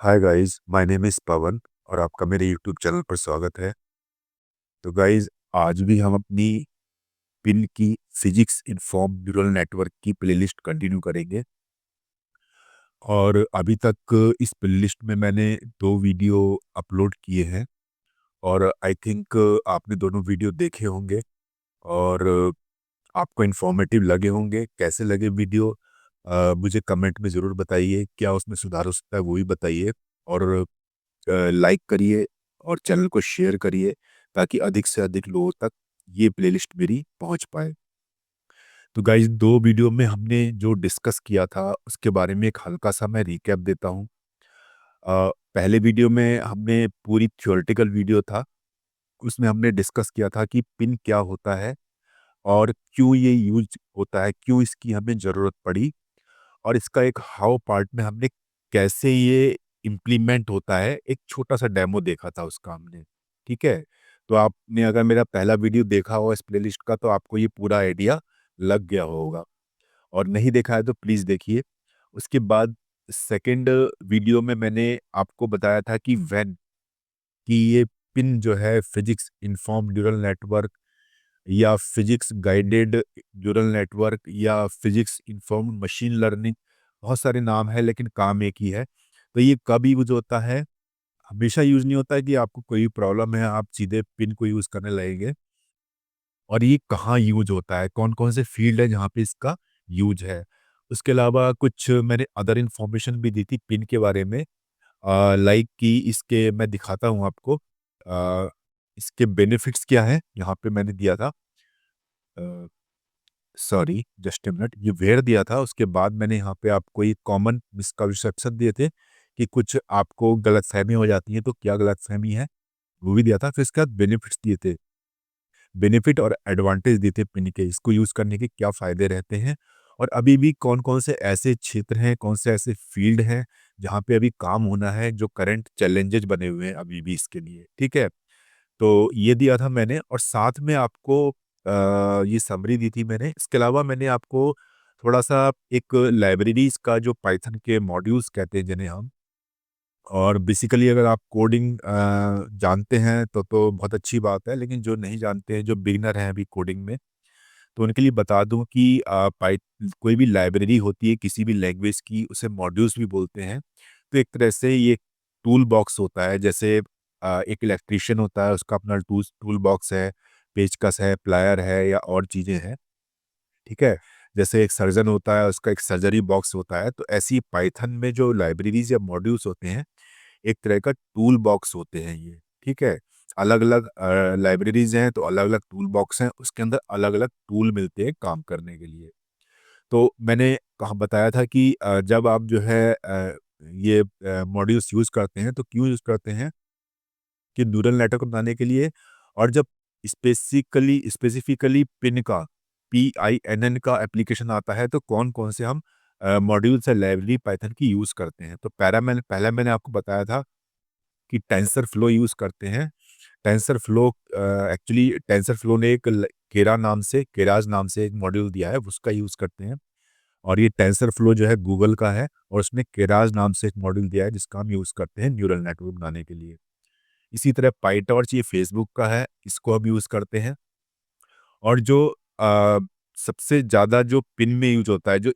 Hi guys, my name is Pawan और आपका मेरे यूट्यूब चैनल पर स्वागत है। तो गाइस, आज भी हम अपनी पिन की फिजिक्स इन्फॉर्म न्यूरल नेटवर्क की प्लेलिस्ट कंटिन्यू करेंगे। और अभी तक इस प्लेलिस्ट में मैंने 2 वीडियो अपलोड किए हैं और आई थिंक आपने दोनों वीडियो देखे होंगे और आपको इन्फॉर्मेटिव लगे होंगे। कैसे लगे वीडियो मुझे कमेंट में ज़रूर बताइए। क्या उसमें सुधार हो सकता है वो भी बताइए। और लाइक करिए और चैनल को शेयर करिए ताकि अधिक से अधिक लोगों तक ये प्लेलिस्ट मेरी पहुंच पाए। तो गाइस, 2 वीडियो में हमने जो डिस्कस किया था उसके बारे में एक हल्का सा मैं रिकैप देता हूँ। पहले वीडियो में हमने पूरी थ्योरेटिकल वीडियो था। उसमें हमने डिस्कस किया था कि पिन क्या होता है और क्यों ये यूज होता है, क्यों इसकी हमें ज़रूरत पड़ी। और इसका एक हाउ पार्ट में हमने कैसे ये इम्प्लीमेंट होता है, एक छोटा-सा डेमो देखा था उसका हमने, ठीक है? तो आपने अगर मेरा पहला वीडियो देखा हो इस प्लेलिस्ट का तो आपको ये पूरा आइडिया लग गया होगा और नहीं देखा है तो प्लीज़ देखिए। उसके बाद सेकंड वीडियो में मैंने आपको बताया था कि कि ये पिन जो है फिजिक्स इन्फॉर्म्ड न्यूरल नेटवर्क या फिजिक्स गाइडेड न्यूरल नेटवर्क या फिजिक्स इन्फॉर्म्ड मशीन लर्निंग, बहुत सारे नाम है लेकिन काम एक ही है। तो ये कब यूज होता है? हमेशा यूज नहीं होता है कि आपको कोई प्रॉब्लम है आप सीधे पिन को यूज करने लगेंगे। और ये कहाँ यूज होता है, कौन कौन से फील्ड है जहाँ पे इसका यूज है। उसके अलावा कुछ मैंने अदर इन्फॉर्मेशन भी दी थी पिन के बारे में। लाइक कि इसके मैं दिखाता हूँ आपको। इसके बेनिफिट्स क्या हैं यहाँ पे मैंने दिया था। सॉरी, जस्ट अ मिनट, ये वेयर दिया था। उसके बाद मैंने यहाँ पे आपको एक कॉमन मिसकंसेप्शन दिए थे कि कुछ आपको गलतफहमी हो जाती है, तो क्या गलतफहमी है वो भी दिया था। फिर इसके बाद बेनिफिट्स दिए थे, बेनिफिट और एडवांटेज दिए थे पिन के, इसको यूज़ करने के क्या फ़ायदे रहते हैं और अभी भी कौन कौन से ऐसे क्षेत्र हैं, कौन से ऐसे फील्ड हैं जहाँ पे अभी काम होना है, जो करंट चैलेंजेस बने हुए हैं अभी भी इसके लिए, ठीक है। तो ये दिया था मैंने और साथ में आपको ये समरी दी थी मैंने। इसके अलावा मैंने आपको थोड़ा-सा एक लाइब्रेरीज़ का जो पाइथन के मॉड्यूल्स कहते हैं जिन्हें हम, और बेसिकली अगर आप कोडिंग जानते हैं तो बहुत अच्छी बात है, लेकिन जो नहीं जानते हैं, जो बिगिनर हैं अभी कोडिंग में, तो उनके लिए बता दूँ कि कोई भी लाइब्रेरी होती है किसी भी लैंग्वेज की, उसे मॉड्यूल्स भी बोलते हैं। तो एक तरह से ये टूल बॉक्स होता है। जैसे एक इलेक्ट्रीशियन होता है, उसका अपना टूल बॉक्स है, पेचकस है, प्लायर है या और चीज़ें हैं, ठीक है? जैसे एक सर्जन होता है, उसका एक सर्जरी बॉक्स होता है, तो ऐसी पाइथन में जो लाइब्रेरीज़ या मॉड्यूल्स होते हैं, एक तरह का टूल बॉक्स होते हैं ये, ठीक है? अलग-अलग लाइब्रेरीज़ हैं, तो अलग-अलग टूल बॉक्स हैं, उसके अंदर अलग-अलग टूल मिलते हैं काम करने के लिए। तो मैंने कहा बताया था कि जब आप जो है ये मॉड्यूल्स यूज़ करते हैं, तो क्यों यूज़ करते हैं? कि न्यूरल नेटवर्क बनाने के लिए। और जब स्पेसिफिकली पिन का, PINN का एप्लीकेशन आता है, तो कौन-कौन से हम मॉड्यूल्स या लाइब्रेरी पाइथन की यूज़ करते हैं। तो पहला मैंने आपको बताया था कि टेंसर फ्लो यूज़ करते हैं। Tensor flow actually tensor flow ने एक केराज नाम से एक मॉड्यूल दिया है, उसका यूज़ करते हैं। और ये टेंसर फ्लो जो है गूगल का है और उसने केराज नाम से एक मॉड्यूल दिया है जिसका हम यूज़ करते हैं न्यूरल नेटवर्क बनाने के लिए। इसी तरह पाइटॉर्च ये फेसबुक का है, इसको हम यूज़ करते हैं। और जो सबसे ज़्यादा जो पिन में यूज़ होता है, जो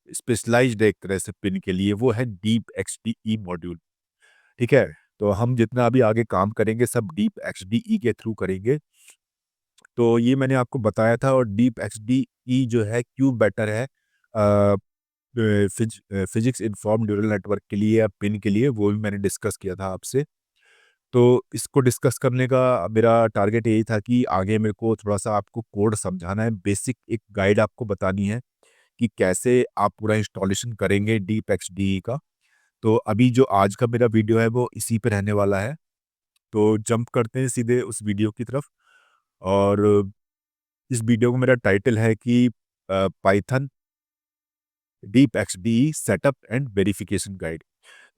स्पेशलाइज्ड है एक तरह से पिन के लिए, वो है डीप XDE मॉड्यूल, ठीक है? तो हम जितना अभी आगे काम करेंगे सब डीप XDE के थ्रू करेंगे। तो ये मैंने आपको बताया था। और डीप XDE जो है क्यों बेटर है फिजिक्स इन्फॉर्म्ड न्यूरल नेटवर्क के लिए या पिन के लिए, वो भी मैंने डिस्कस किया था आपसे। तो इसको डिस्कस करने का मेरा टारगेट यही था कि आगे मेरे को थोड़ा-सा आपको कोड समझाना है, बेसिक एक गाइड आपको बतानी है कि कैसे आप पूरा इंस्टॉलेशन करेंगे डीप XDE का। तो अभी जो आज का मेरा वीडियो है वो इसी पे रहने वाला है। तो जंप करते हैं सीधे उस वीडियो की तरफ। और इस वीडियो का मेरा टाइटल है कि Python deep XDE setup and verification guide.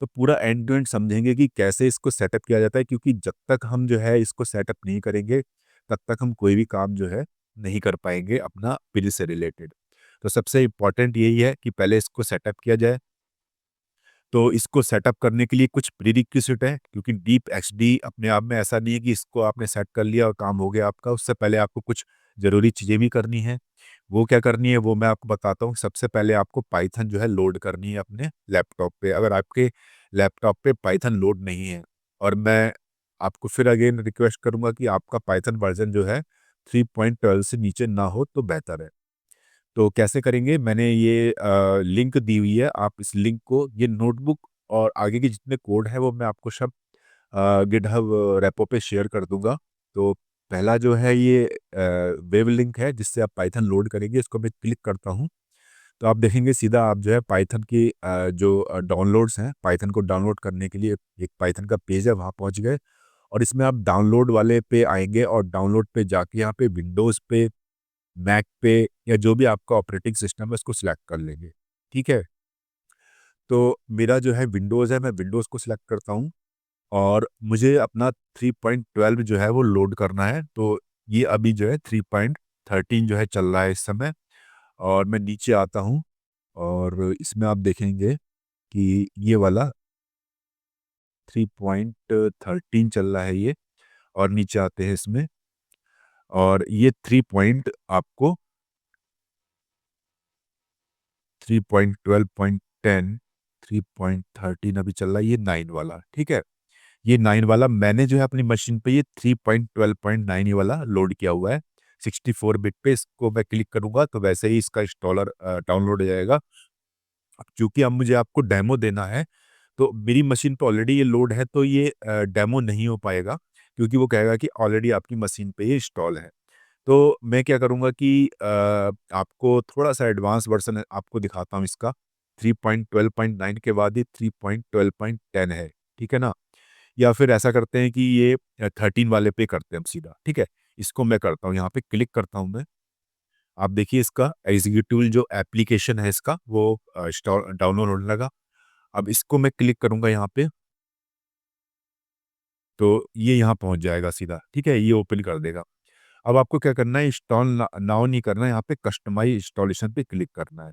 तो पूरा एंड टू एंड समझेंगे कि कैसे इसको सेटअप किया जाता है, क्योंकि जब तक हम जो है इसको सेटअप नहीं करेंगे, तब तक हम कोई भी काम जो है नहीं कर पाएँगे अपना पिन से रिलेटेड। तो सबसे इम्पोर्टेंट यही है कि पहले इसको सेटअप किया जाए। तो इसको सेटअप करने के लिए कुछ प्रीरिक्विजिट है, क्योंकि डीप एक्सडी अपने आप में ऐसा नहीं है कि इसको आपने सेट कर लिया और काम हो गया आपका। उससे पहले आपको कुछ ज़रूरी चीज़ें भी करनी है। वो क्या करनी है वो मैं आपको बताता हूँ। सबसे पहले आपको पाइथन जो है लोड करनी है अपने लैपटॉप पे। अगर आपके लैपटॉप पे पाइथन लोड नहीं है, और मैं आपको फिर अगेन रिक्वेस्ट करूँगा कि आपका पाइथन वर्जन जो है 3.12 से नीचे ना हो तो बेहतर है। तो कैसे करेंगे, मैंने ये लिंक दी हुई है। आप इस लिंक को, ये नोटबुक और आगे के जितने कोड है वो मैं आपको सब गिटहब रेपो पे शेयर कर दूंगा। तो पहला जो है ये वेब लिंक है जिससे आप पाइथन लोड करेंगे। इसको मैं क्लिक करता हूँ तो आप देखेंगे सीधा आप जो है पाइथन की जो डाउनलोड्स हैं, पाइथन को डाउनलोड करने के लिए एक पाइथन का पेज है, वहाँ पहुँच गए। और इसमें आप डाउनलोड वाले पे आएंगे और डाउनलोड पे जाके यहाँ पे विंडोज़ पे, मैक पे, या जो भी आपका ऑपरेटिंग सिस्टम है उसको सिलेक्ट कर लेंगे। ठीक है, तो मेरा जो है विंडोज़ है, मैं विंडोज़ को सिलेक्ट करता हूँ और मुझे अपना 3.12 जो है वो लोड करना है। तो ये अभी जो है 3.13 जो है चल रहा है इस समय। और मैं नीचे आता हूँ और इसमें आप देखेंगे कि ये वाला 3.13 चल रहा है ये। और नीचे आते हैं इसमें, और ये 3.12.10, 3.13 अभी चल रहा है, ये 9 वाला। ठीक है, ये 9 वाला मैंने जो है अपनी मशीन पे ये 3.12.9 ये वाला लोड किया हुआ है 64 बिट पे। इसको मैं क्लिक करूंगा तो वैसे ही इसका इंस्टॉलर डाउनलोड हो जाएगा। अब चूंकि अब मुझे आपको डेमो देना है, तो मेरी मशीन पे ऑलरेडी ये लोड है, तो ये डेमो नहीं हो पाएगा, क्योंकि वो कहेगा कि ऑलरेडी आपकी मशीन पे ये इंस्टॉल है। तो मैं क्या करूँगा कि आपको थोड़ा-सा एडवांस वर्ज़न आपको दिखाता हूँ इसका। 3.12.9 के बाद ये 3.12.10 है, ठीक है ना? या फिर ऐसा करते हैं कि ये 13 वाले पे करते हैं हम सीधा, ठीक है? इसको मैं करता हूँ, यहाँ पे क्लिक करता हूँ मैं। आप देखिए इसका एग्ज़ीक्यूटिव जो एप्लीकेशन है इसका वो इंस्टॉल डाउनलोड होने लगा। अब इसको मैं क्लिक करूँगा यहाँ पे, तो ये यहाँ पहुँच जाएगा सीधा, ठीक है? ये ओपन कर देगा। अब आपको क्या करना है, इंस्टॉल नाउ नहीं करना है, यहाँ पे कस्टमाइज़ इंस्टॉलेशन पे क्लिक करना है,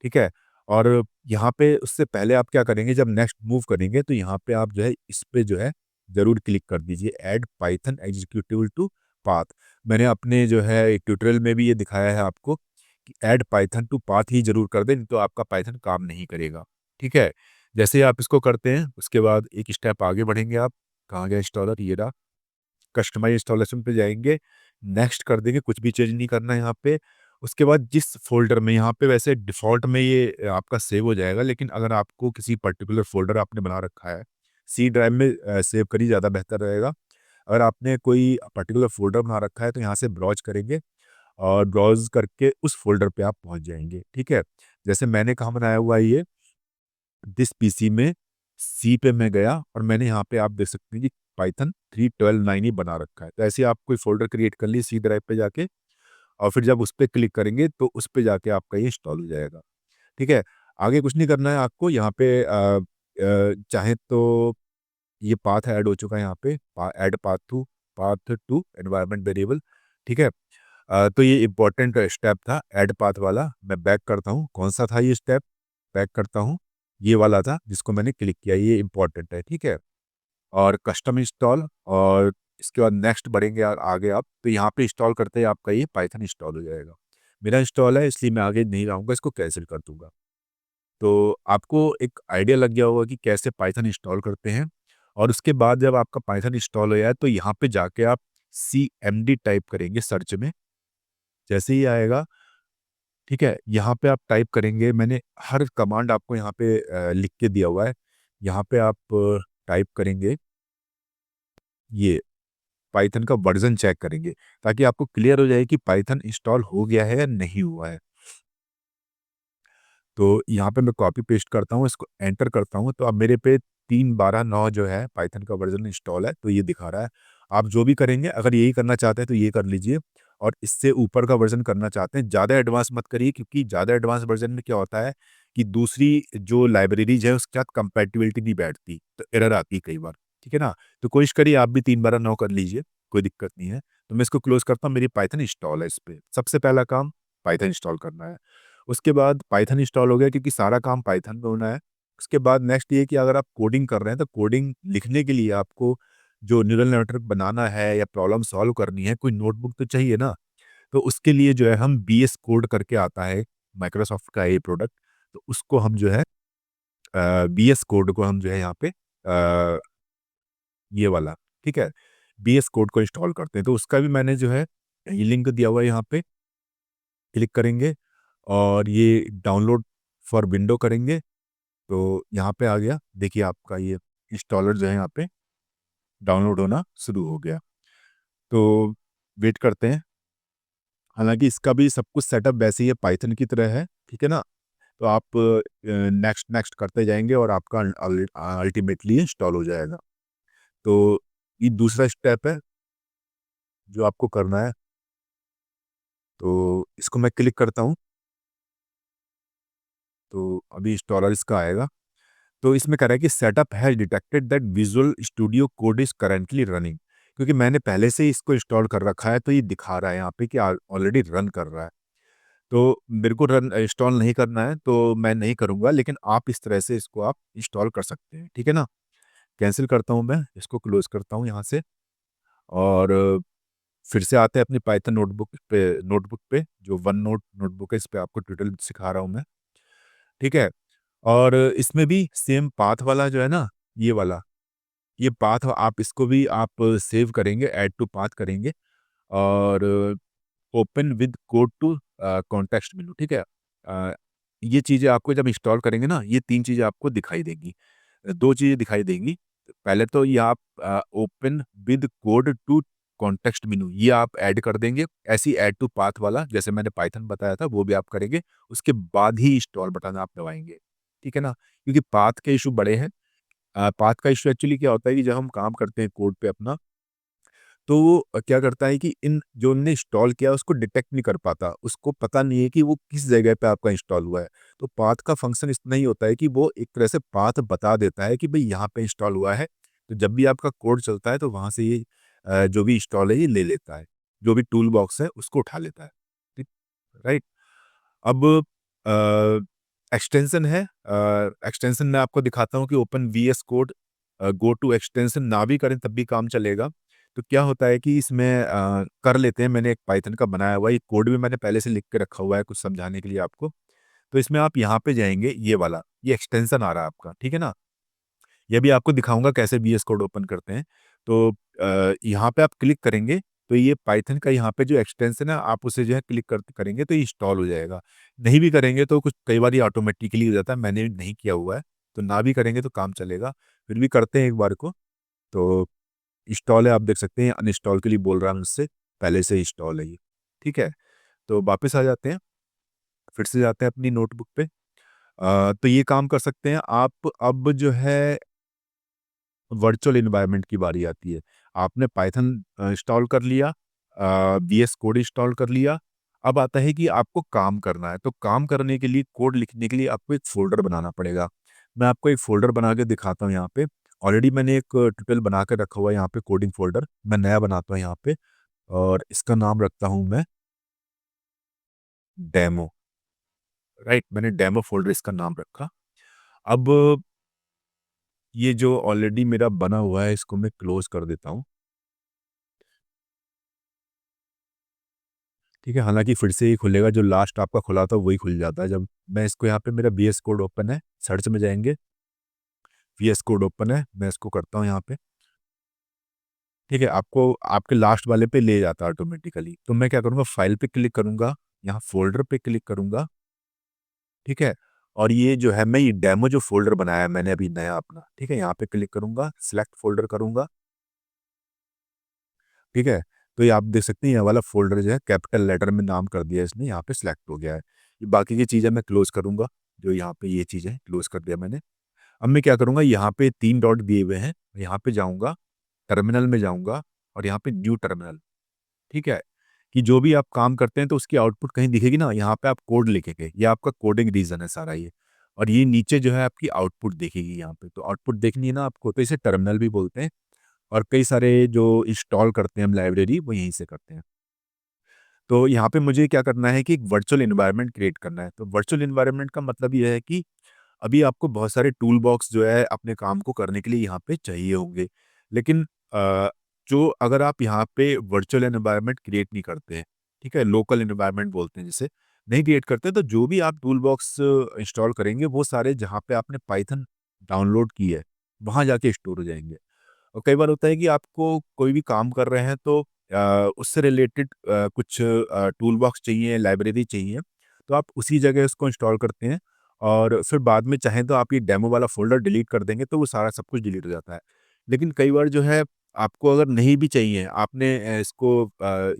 ठीक है? और यहाँ पे उससे पहले आप क्या करेंगे, जब नेक्स्ट मूव करेंगे तो यहाँ पे आप जो है इस पे जो है ज़रूर क्लिक कर दीजिए, add Python executable to path. मैंने अपने जो है एक ट्यूटोरियल में भी ये दिखाया है आपको कि ऐड पाइथन टू पाथ ही ज़रूर कर दें, नहीं तो आपका पाइथन काम नहीं करेगा, ठीक है? जैसे ही आप इसको करते हैं उसके बाद एक स्टेप आगे बढ़ेंगे आप। कहाँ गया इंस्टॉलर, ये रहा। कस्टमाइज़ इंस्टॉलेशन पे जाएँगे, नेक्स्ट कर देंगे, कुछ भी चेंज नहीं करना है यहाँ पे। उसके बाद जिस फ़ोल्डर में, यहाँ पे वैसे डिफ़ॉल्ट में ये आपका सेव हो जाएगा, लेकिन अगर आपको किसी पर्टिकुलर फ़ोल्डर आपने बना रखा है, सी ड्राइव में सेव करिए, ज़्यादा बेहतर रहेगा। अगर आपने कोई पर्टिकुलर फ़ोल्डर बना रखा है तो यहाँ से ब्राउज़ करेंगे और ब्राउज़ करके उस फ़ोल्डर पे आप पहुँच जाएँगे, ठीक है? जैसे मैंने कहाँ बनाया हुआ है ये, दिस पीसी में सी पे मैं गया और मैंने यहाँ पे आप देख सकते हैं कि पाइथन 3.12.9 ही बना रखा है। तो ऐसे आप कोई फ़ोल्डर क्रिएट कर लीजिए सी ड्राइव पे जाके, और फिर जब उस पे क्लिक करेंगे तो उस पे जाके आपका ये इंस्टॉल हो जाएगा। ठीक है? आगे कुछ नहीं करना है आपको, यहाँ पे चाहे तो ये पाथ ऐड हो चुका है यहाँ पे, add path to environment variable, ठीक है? तो ये इम्पोर्टेंट स्टेप था ऐड पाथ वाला। मैं बैक करता हूँ, कौन-सा था ये स्टेप? बैक करता हूँ, ये वाला था जिसको मैंने क्लिक किया, ये इम्पोर्टेंट है, ठीक है? और कस्टम इंस्टॉल, और इसके बाद नेक्स्ट बढ़ेंगे आगे आप, तो यहाँ पे इंस्टॉल करते ही आपका ये पाइथन इंस्टॉल हो जाएगा। मेरा इंस्टॉल है इसलिए मैं आगे नहीं रहूँगा, इसको कैंसिल कर दूँगा। तो आपको एक आइडिया लग गया होगा कि कैसे पाइथन इंस्टॉल करते हैं। और उसके बाद जब आपका पाइथन इंस्टॉल हो जाए तो यहाँ पे जाके आप सीएमडी टाइप करेंगे सर्च में। जैसे ही आएगा, ठीक है, यहाँ पे आप टाइप करेंगे, मैंने हर कमांड आपको यहाँ पे लिख के दिया हुआ है। यहाँ पे आप टाइप करेंगे, ये पाइथन का वर्ज़न चेक करेंगे, ताकि आपको क्लियर हो जाए कि पाइथन इंस्टॉल हो गया है या नहीं हुआ है। तो यहाँ पे मैं कॉपी पेस्ट करता हूँ, इसको एंटर करता हूँ, तो अब मेरे पे 3.12.9 जो है पाइथन का वर्ज़न इंस्टॉल है, तो ये दिखा रहा है। आप जो भी करेंगे, अगर यही करना चाहते हैं तो ये कर लीजिए, और इससे ऊपर का वर्ज़न करना चाहते हैं, ज़्यादा एडवांस मत करिए, क्योंकि ज़्यादा एडवांस वर्ज़न में क्या होता है कि दूसरी जो लाइब्रेरीज़ है उसके साथ कंपैटिबिलिटी नहीं बैठती, तो एरर आती है कई बार, ठीक है ना? तो कोशिश करिए आप भी 3/12 कर लीजिए, कोई दिक्कत नहीं है। तो मैं इसको क्लोज़ करता हूँ, मेरी पाइथन इंस्टॉल है इस पे। सबसे पहला काम पाइथन इंस्टॉल करना है। उसके बाद पाइथन इंस्टॉल हो गया, क्योंकि सारा काम पाइथन में होना है। उसके बाद नेक्स्ट ये कि अगर आप कोडिंग कर रहे हैं तो कोडिंग लिखने के लिए आपको जो न्यूरल नेटवर्क बनाना है या प्रॉब्लम सॉल्व करनी है, कोई नोटबुक तो चाहिए ना। तो उसके लिए जो है हम बीएस कोड करके आता है माइक्रोसॉफ्ट का ये प्रोडक्ट, तो उसको हम जो है बीएस कोड को हम जो है यहाँ पे ये वाला, ठीक है, बीएस कोड को इंस्टॉल करते हैं। तो उसका भी मैंने जो है ये लिंक दिया हुआ है, यहाँ पे क्लिक करेंगे और ये डाउनलोड फॉर विंडो करेंगे तो यहाँ पे आ गया। देखिए आपका ये इंस्टॉलर जो है यहाँ पे डाउनलोड होना शुरू हो गया। तो वेट करते हैं। हालांकि इसका भी सब कुछ सेटअप वैसे ही है, पाइथन की तरह है, ठीक है ना। तो आप नेक्स्ट नेक्स्ट करते जाएंगे और आपका अल्टीमेटली इंस्टॉल हो जाएगा। तो ये दूसरा स्टेप है जो आपको करना है। तो इसको मैं क्लिक करता हूँ तो अभी इंस्टॉलर इसका आएगा। तो इसमें कह रहा है कि setup has detected that visual studio code is currently running. क्योंकि मैंने पहले से ही इसको इंस्टॉल कर रखा है तो ये दिखा रहा है यहाँ पे कि ऑलरेडी रन कर रहा है। तो मेरे को रन इंस्टॉल नहीं करना है तो मैं नहीं करूँगा, लेकिन आप इस तरह से इसको आप इंस्टॉल कर सकते हैं, ठीक है ना। कैंसिल करता हूँ, मैं इसको क्लोज करता हूँ यहाँ से। और फिर से आते हैं अपनी पाइथन नोटबुक पे जो वन नोट नोटबुक है, इस पे आपको ट्यूटोरियल सिखा रहा हूँ मैं, ठीक है। और इसमें भी सेम पाथ वाला जो है ना, ये वाला, ये पाथ आप इसको भी आप सेव करेंगे, ऐड टू पाथ करेंगे और open with code to context menu, ठीक है। ये चीज़ें आपको जब इंस्टॉल करेंगे ना, ये 3 चीज़ें आपको दिखाई देंगी। 2 चीज़ें दिखाई देंगी। पहले तो ये आप open with code to context menu ये आप ऐड कर देंगे। ऐसी ऐड टू पाथ वाला जैसे मैंने पाइथन बताया था वो भी आप करेंगे। उसके बाद ही इंस्टॉल बटन आप दबाएँगे, ठीक है ना। क्योंकि पाथ के इश्यू बड़े हैं। पाथ का इश्यू एक्चुअली क्या होता है कि जब हम काम करते हैं कोड पे अपना, तो वो क्या करता है कि इन जो हमने इंस्टॉल किया उसको डिटेक्ट नहीं कर पाता। उसको पता नहीं है कि वो किस जगह पे आपका इंस्टॉल हुआ है। तो पाथ का फंक्शन इतना ही होता है कि वो एक तरह से पाथ बता देता है कि भई यहाँ पे इंस्टॉल हुआ है। तो जब भी आपका कोड चलता है तो वहाँ से ये जो भी इंस्टॉल है ये ले लेता है। जो भी टूल बॉक्स है उसको उठा लेता है। ठीक, राइट? अब एक्सटेंशन है। एक्सटेंशन मैं आपको दिखाता हूँ कि open VS Code go to extension ना भी करें तब भी काम चलेगा। तो क्या होता है कि इसमें कर लेते हैं। मैंने एक पाइथन का बनाया हुआ है, ये कोड भी मैंने पहले से लिख के रखा हुआ है कुछ समझाने के लिए आपको। तो इसमें आप यहाँ पे जाएंगे, ये वाला ये एक्सटेंशन आ रहा है आपका, ठीक है ना। ये भी आपको दिखाऊंगा कैसे वीएस कोड ओपन करते हैं। तो यहाँ पे आप क्लिक करेंगे तो ये पाइथन का यहाँ पे जो एक्सटेंशन है आप उसे जो है क्लिक करेंगे तो ये इंस्टॉल हो जाएगा। नहीं भी करेंगे तो कुछ कई बार ये ऑटोमेटिकली हो जाता है, मैंने नहीं किया हुआ है। तो ना भी करेंगे तो काम चलेगा। फिर भी करते हैं एक बार को। तो इंस्टॉल है, आप देख सकते हैं अनइंस्टॉल के लिए बोल रहा है मुझसे, पहले से इंस्टॉल है ये, ठीक है। तो वापस आ जाते हैं, फिर से जाते हैं अपनी नोटबुक पे। तो ये काम कर सकते हैं आप। अब जो है वर्चुअल एनवायरनमेंट की बारी आती है। आपने पाइथन इंस्टॉल कर लिया, वीएस कोड इंस्टॉल कर लिया। अब आता है कि आपको काम करना है। तो काम करने के लिए, कोड लिखने के लिए आपको एक फ़ोल्डर बनाना पड़ेगा। मैं आपको एक फ़ोल्डर बना के दिखाता हूँ यहाँ पे। ऑलरेडी मैंने एक ट्यूटोरियल बना के रखा हुआ है यहाँ पे कोडिंग फ़ोल्डर। मैं नया बनाता हूँ यहाँ पे और इसका नाम रखता हूँ मैं डेमो, राइट? मैंने डेमो फ़ोल्डर इसका नाम रखा। अब ये जो ऑलरेडी मेरा बना हुआ है इसको मैं क्लोज़ कर देता हूँ। ठीक है, हालाँकि फिर से ही खुलेगा, जो लास्ट आपका खुला था वही खुल जाता है। जब मैं इसको यहाँ पे मेरा वीएस कोड ओपन है, सर्च में जाएँगे, वीएस कोड ओपन है, मैं इसको करता हूँ यहाँ पे, ठीक है, आपको आपके लास्ट वाले पे ले जाता है ऑटोमेटिकली। तो मैं क्या करूँगा, फाइल पे क्लिक करूँगा, यहाँ फ़ोल्डर पे क्लिक करूँगा, ठीक है? और ये जो है मैं ये डेमो जो फ़ोल्डर बनाया है मैंने अभी नया अपना, ठीक है? यहाँ पे क्लिक करूँगा, सिलेक्ट फ़ोल्डर करूँगा, ठीक है? तो ये आप देख सकते हैं ये वाला फ़ोल्डर जो है कैपिटल लेटर में नाम कर दिया इसने, यहाँ पे सिलेक्ट हो गया है। ये बाकी की चीज़ें मैं क्लोज़ करूँगा, जो यहाँ पे ये चीज़ है क्लोज़ कर दिया मैंने। अब मैं क्या करूँगा, यहाँ पे 3 डॉट दिए हुए हैं, यहाँ पे जाऊँगा, टर्मिनल में जाऊँगा और यहाँ पे न्यू टर्मिनल, ठीक है? कि जो भी आप काम करते हैं तो उसकी आउटपुट कहीं दिखेगी ना, यहाँ पे आप कोड लिखेंगे, ये आपका कोडिंग रीज़न है सारा ये। और ये नीचे जो है आपकी आउटपुट दिखेगी यहाँ पे, तो आउटपुट देखनी है ना आपको, तो इसे टर्मिनल भी बोलते हैं। और कई सारे जो इंस्टॉल करते हैं हम लाइब्रेरी, वो यहीं से करते हैं। तो यहाँ पे मुझे क्या करना है कि एक वर्चुअल एनवायरनमेंट क्रिएट करना है। तो वर्चुअल एनवायरनमेंट का मतलब ये है कि अभी आपको बहुत सारे टूल बॉक्स जो है अपने काम को करने के लिए यहाँ पे चाहिए होंगे, लेकिन जो अगर आप यहाँ पे वर्चुअल एनवायरनमेंट क्रिएट नहीं करते हैं, ठीक है, लोकल एनवायरनमेंट बोलते हैं जिसे, नहीं क्रिएट करते, तो जो भी आप टूल बॉक्स इंस्टॉल करेंगे वो सारे जहाँ पे आपने पाइथन डाउनलोड की है वहाँ जाके स्टोर हो जाएंगे। और कई बार होता है कि आपको कोई भी काम कर रहे हैं तो उससे रिलेटेड कुछ टूल बॉक्स चाहिए, लाइब्रेरी चाहिए, तो आप उसी जगह उसको इंस्टॉल करते हैं और फिर बाद में चाहें तो आप ये डेमो वाला फ़ोल्डर डिलीट कर देंगे तो वो सारा सब कुछ डिलीट हो जाता है। लेकिन कई बार जो है आपको अगर नहीं भी चाहिए, आपने इसको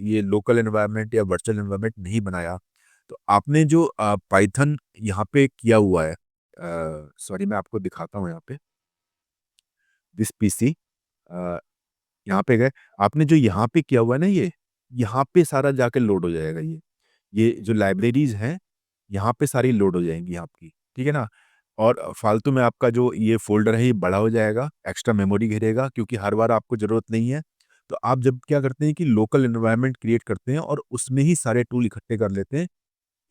ये लोकल एनवायरनमेंट या वर्चुअल एनवायरनमेंट नहीं बनाया, तो आपने जो पाइथन यहाँ पे किया हुआ है, सॉरी मैं आपको दिखाता हूँ यहाँ पे, दिस पीसी, यहाँ पे गए, आपने जो यहाँ पे किया हुआ है ना ये, यहाँ पे सारा जाके लोड हो जाएगा ये जो लाइब्रेरीज़ हैं, यहाँ पे सारी लोड हो जाएँगी आपकी, ठीक है ना? और फालतू में आपका जो ये फ़ोल्डर है ये बड़ा हो जाएगा, एक्स्ट्रा मेमोरी घेरेगा क्योंकि हर बार आपको ज़रूरत नहीं है। तो आप जब क्या करते हैं कि लोकल एनवायरनमेंट क्रिएट करते हैं और उसमें ही सारे टूल इकट्ठे कर लेते हैं,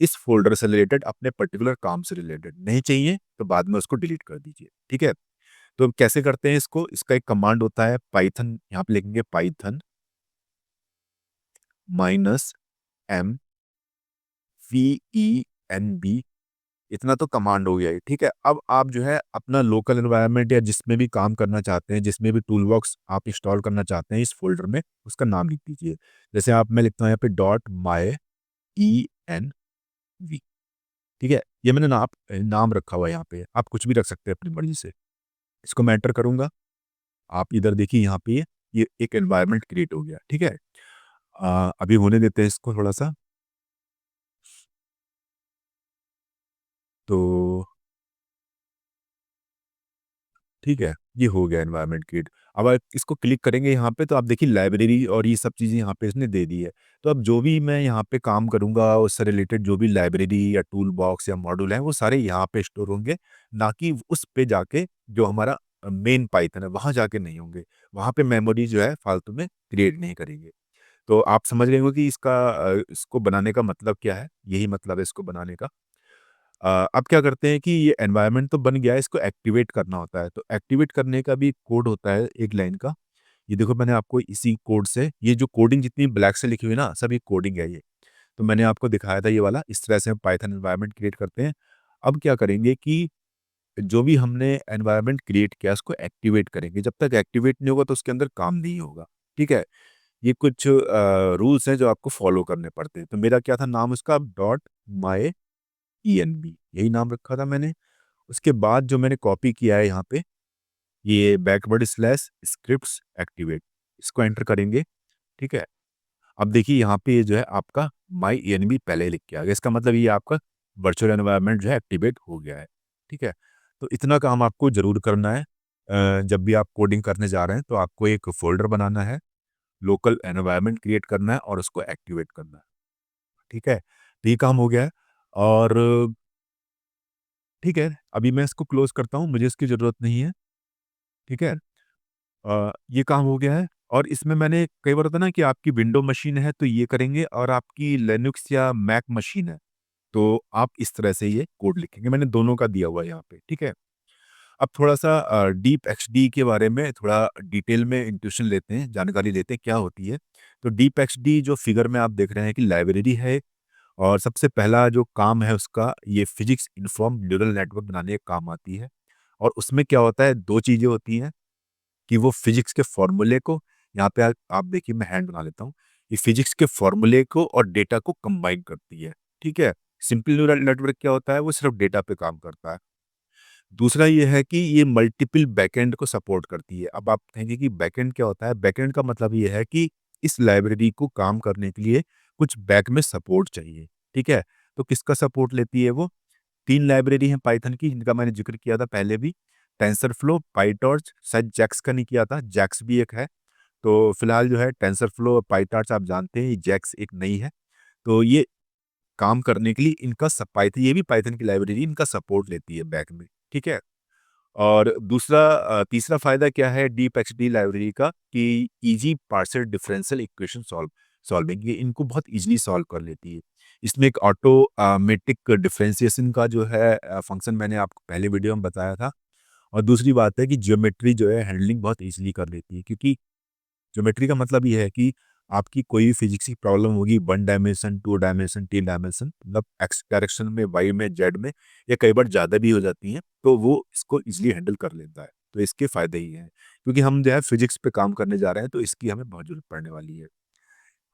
इस फ़ोल्डर से रिलेटेड, अपने पर्टिकुलर काम से रिलेटेड। नहीं चाहिए तो बाद में उसको डिलीट कर दीजिए, ठीक है? तो हम कैसे करते हैं इसको? इसका एक कमांड होता है पाइथन, यहाँ पे लिखेंगे Python minus m v e n b, इतना तो कमांड हो गया है, ठीक है? अब आप जो है अपना लोकल एनवायरनमेंट या जिसमें भी काम करना चाहते हैं, जिसमें भी टूल बॉक्स आप इंस्टॉल करना चाहते हैं इस फ़ोल्डर में, उसका नाम लिख दीजिए। जैसे आप मैं लिखता हूँ यहाँ पे dot my e n v, ठीक है? ये मैंने नाम रखा हुआ है यहाँ पे, आप कुछ भी रख सकते हैं अपनी मर्ज़ी से। इसको मैं एंटर करूँगा, आप इधर देखिए यहाँ पे ये एक एनवायरनमेंट क्रिएट हो गया, ठीक है? अभी होने देते हैं इसको थोड़ा-सा। तो ठीक है, ये हो गया एनवायरनमेंट क्रिएट। अब आप इसको क्लिक करेंगे यहाँ पे तो आप देखिए लाइब्रेरी और ये सब चीज़ें यहाँ पे इसने दे दी है। तो अब जो भी मैं यहाँ पे काम करूँगा उससे रिलेटेड जो भी लाइब्रेरी या टूल बॉक्स या मॉड्यूल हैं वो सारे यहाँ पे स्टोर होंगे, ना कि उस पे जाके जो हमारा मेन पाइथन है वहाँ जाके नहीं होंगे। वहाँ पे मेमोरी जो है फालतू में क्रिएट नहीं करेंगे। तो आप समझ रहे होंगे कि इसको बनाने का मतलब क्या है? यही मतलब है इसको बनाने का। अब क्या करते हैं कि ये एनवायरनमेंट तो बन गया है, इसको एक्टिवेट करना होता है। तो एक्टिवेट करने का भी कोड होता है एक लाइन का। ये देखो मैंने आपको इसी कोड से, ये जो कोडिंग जितनी ब्लैक से लिखी हुई है ना, सब ये कोडिंग है ये। तो मैंने आपको दिखाया था ये वाला, इस तरह से हम पाइथन एनवायरनमेंट क्रिएट करते हैं। अब क्या करेंगे कि जो भी हमने एनवायरनमेंट क्रिएट किया उसको एक्टिवेट करेंगे। जब तक एक्टिवेट नहीं होगा तो उसके अंदर काम नहीं होगा, ठीक है? ये कुछ रूल्स हैं जो आपको फॉलो करने पड़ते हैं। तो मेरा क्या था नाम उसका, डॉट माय ईएनबी, यही नाम रखा था मैंने। उसके बाद जो मैंने कॉपी किया है यहाँ पे, ये बैकवर्ड स्लैश स्क्रिप्ट्स एक्टिवेट, इसको एंटर करेंगे, ठीक है? अब देखिए यहाँ पे ये जो है आपका माई ईएनबी पहले ही लिख के आ गया, इसका मतलब ये आपका वर्चुअल एनवायरनमेंट जो है एक्टिवेट हो गया है, ठीक है? तो इतना काम आपको ज़रूर करना है। जब भी आप कोडिंग करने जा रहे हैं तो आपको एक फ़ोल्डर बनाना है, लोकल एनवायरनमेंट क्रिएट करना है और उसको एक्टिवेट करना है, ठीक है? तो ये काम हो गया है और ठीक है, अभी मैं इसको क्लोज़ करता हूँ, मुझे इसकी ज़रूरत नहीं है, ठीक है? ये काम हो गया है और इसमें मैंने कई बार होता है ना कि आपकी विंडो मशीन है तो ये करेंगे और आपकी लिनक्स या मैक मशीन है, तो आप इस तरह से ये कोड लिखेंगे। मैंने दोनों का दिया हुआ है यहाँ पे, ठीक है? अब थोड़ा-सा डीप एक्सडी के बारे में थोड़ा डिटेल में इंट्यूशन लेते हैं, जानकारी लेते हैं क्या होती है। तो डीप एक्सडी जो फिगर में आप देख रहे हैं कि लाइब्रेरी है और सबसे पहला जो काम है उसका, ये फिजिक्स इन्फॉर्म्ड न्यूरल नेटवर्क बनाने का काम आती है। और उसमें क्या होता है, 2 चीज़ें होती हैं कि वो फिजिक्स के फ़ॉर्मूले को, यहाँ पे आप देखिए मैं हैंड बना लेता हूँ। ये फिजिक्स के फ़ॉर्मूले को और डेटा को कंबाइन करती है, ठीक है? सिंपल न्यूरल नेटवर्क क्या होता है, वो सिर्फ़ डेटा पे काम करता है। दूसरा ये है कि ये मल्टीपल बैकएंड को सपोर्ट करती है। अब आप कहेंगे कि बैकएंड क्या होता है? बैकएंड का मतलब ये है कि इस लाइब्रेरी को काम करने के लिए कुछ बैक में सपोर्ट चाहिए, ठीक है? तो किसका सपोर्ट लेती है वो? 3 लाइब्रेरी हैं पाइथन की जिनका मैंने ज़िक्र किया था पहले भी, टेंसरफ्लो, पाइटॉर्च, शायद जैक्स का नहीं किया था, जैक्स भी एक है। तो फिलहाल जो है टेंसरफ्लो और पाइटॉर्च आप जानते हैं, ये जैक्स एक नई है। तो ये काम करने के लिए इनका पाइथन, ये भी पाइथन की लाइब्रेरी, इनका सपोर्ट लेती है बैक में, ठीक है? और तीसरा फ़ायदा क्या है डीप एचडी लाइब्रेरी का कि easy parser differential equation solve. Solving, ये इनको बहुत ईजिली सॉल्व कर लेती है। इसमें एक ऑटोमेटिक डिफरेंशिएशन का जो है फंक्शन मैंने आपको पहले वीडियो में बताया था। और दूसरी बात है कि ज्योमेट्री जो है हैंडलिंग बहुत ईजिली कर लेती है, क्योंकि ज्योमेट्री का मतलब ये है कि आपकी कोई भी फिजिक्स की प्रॉब्लम होगी, 1 डायमेंशन, 2 डायमेंशन, 3 डायमेंशन, मतलब एक्स डायरेक्शन में, वाई में, जेड में, या कई बार ज़्यादा भी हो जाती हैं, तो वो इसको इजिली हैंडल कर लेता है। तो इसके फ़ायदे ही हैं, क्योंकि हम जो है फिजिक्स पे काम करने जा रहे हैं, तो इसकी हमें बहुत जरूरत पड़ने वाली है।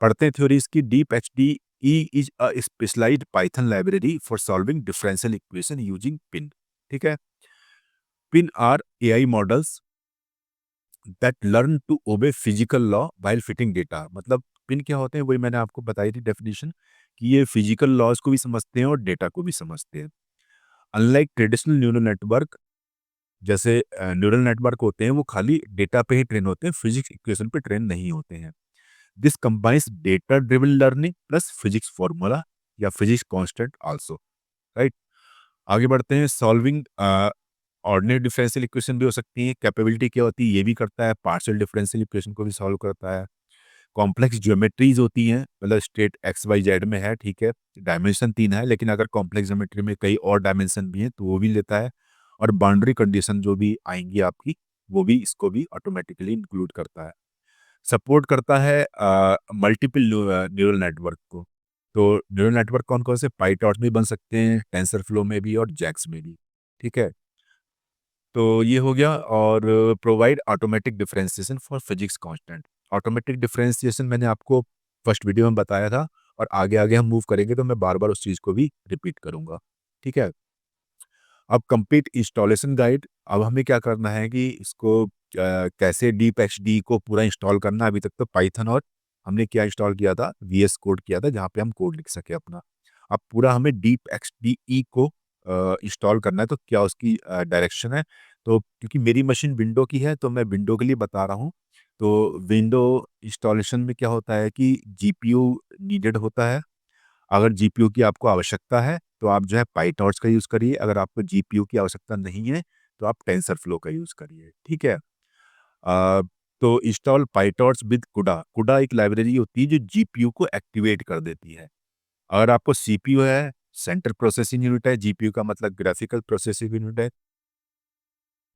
पढ़ते हैं थ्योरी इसकी। Deep h d e is a specialized Python library for solving differential equation using PINN. ठीक है। PINN are AI models that learn to obey physical law while fitting data. मतलब पिन क्या होते हैं, वही मैंने आपको बताई थी डेफिनेशन, कि ये फिजिकल लॉज को भी समझते हैं और डेटा को भी समझते हैं। अनलाइक ट्रेडिशनल न्यूरल नेटवर्क, जैसे न्यूरल नेटवर्क होते हैं वो खाली डेटा पे ही ट्रेन होते हैं, फिजिक्स इक्वेशन पे ट्रेन नहीं होते हैं। This combines data driven learning plus physics formula या फिजिक्स कांस्टेंट आल्सो। राइट। आगे बढ़ते हैं। सॉल्विंग ऑर्डिनरी डिफरेंशियल इक्वेशन भी हो सकती है। कैपेबिलिटी क्या होती है, ये भी करता है, पार्शियल डिफरेंशियल इक्वेशन को भी सॉल्व करता है। कॉम्प्लेक्स ज्योमेट्रीज होती हैं, मतलब स्टेट एक्स वाई जेड में है, ठीक है, डायमेंशन 3 है, लेकिन अगर कॉम्प्लेक्स ज्योमेट्री में कई और डायमेंशन भी हैं तो वो भी लेता है। और बाउंड्री कंडीशन जो भी आएंगी आपकी, वो भी इसको भी ऑटोमेटिकली इंक्लूड करता है। सपोर्ट करता है मल्टीपल न्यूरल नेटवर्क को। तो न्यूरल नेटवर्क कौन कौन से, पाईटॉर्च में बन सकते हैं, टेंसर फ्लो में भी, और जैक्स में भी। ठीक है। तो ये हो गया। और provide automatic differentiation for physics constant. Automatic differentiation मैंने आपको फर्स्ट वीडियो में बताया था, और आगे आगे हम मूव करेंगे तो मैं बार बार उस चीज़ को भी रिपीट करूंगा। ठीक है। अब कंप्लीट इंस्टॉलेशन गाइड। अब हमें क्या करना है कि इसको कैसे डीप एच डी को पूरा इंस्टॉल करना है। अभी तक तो पाइथन और हमने क्या इंस्टॉल किया था, वीएस कोड किया था, जहाँ पे हम कोड लिख सके अपना। अब पूरा हमें डीप एक्स डी ई को इंस्टॉल करना है। तो क्या उसकी डायरेक्शन है, तो क्योंकि मेरी मशीन विंडो की है तो मैं विंडो के लिए बता रहा हूँ। तो विंडो इंस्टॉलेशन में क्या होता है कि जीपीयू नीडेड होता है। अगर जीपीयू की आपको आवश्यकता है तो आप जो है पाईटॉर्च का यूज़ करिए, अगर आपको जीपीयू की आवश्यकता नहीं है तो आप टेंसर फ्लो का यूज़ करिए। ठीक है। अ, तो इंस्टॉल पाईटॉर्च विद कुडा। कुडा एक लाइब्रेरी होती है जो जीपीयू को एक्टिवेट कर देती है। अगर आपको सीपीयू है, सेंट्रल प्रोसेसिंग यूनिट है, जीपीयू का मतलब ग्राफिकल प्रोसेसिंग यूनिट है,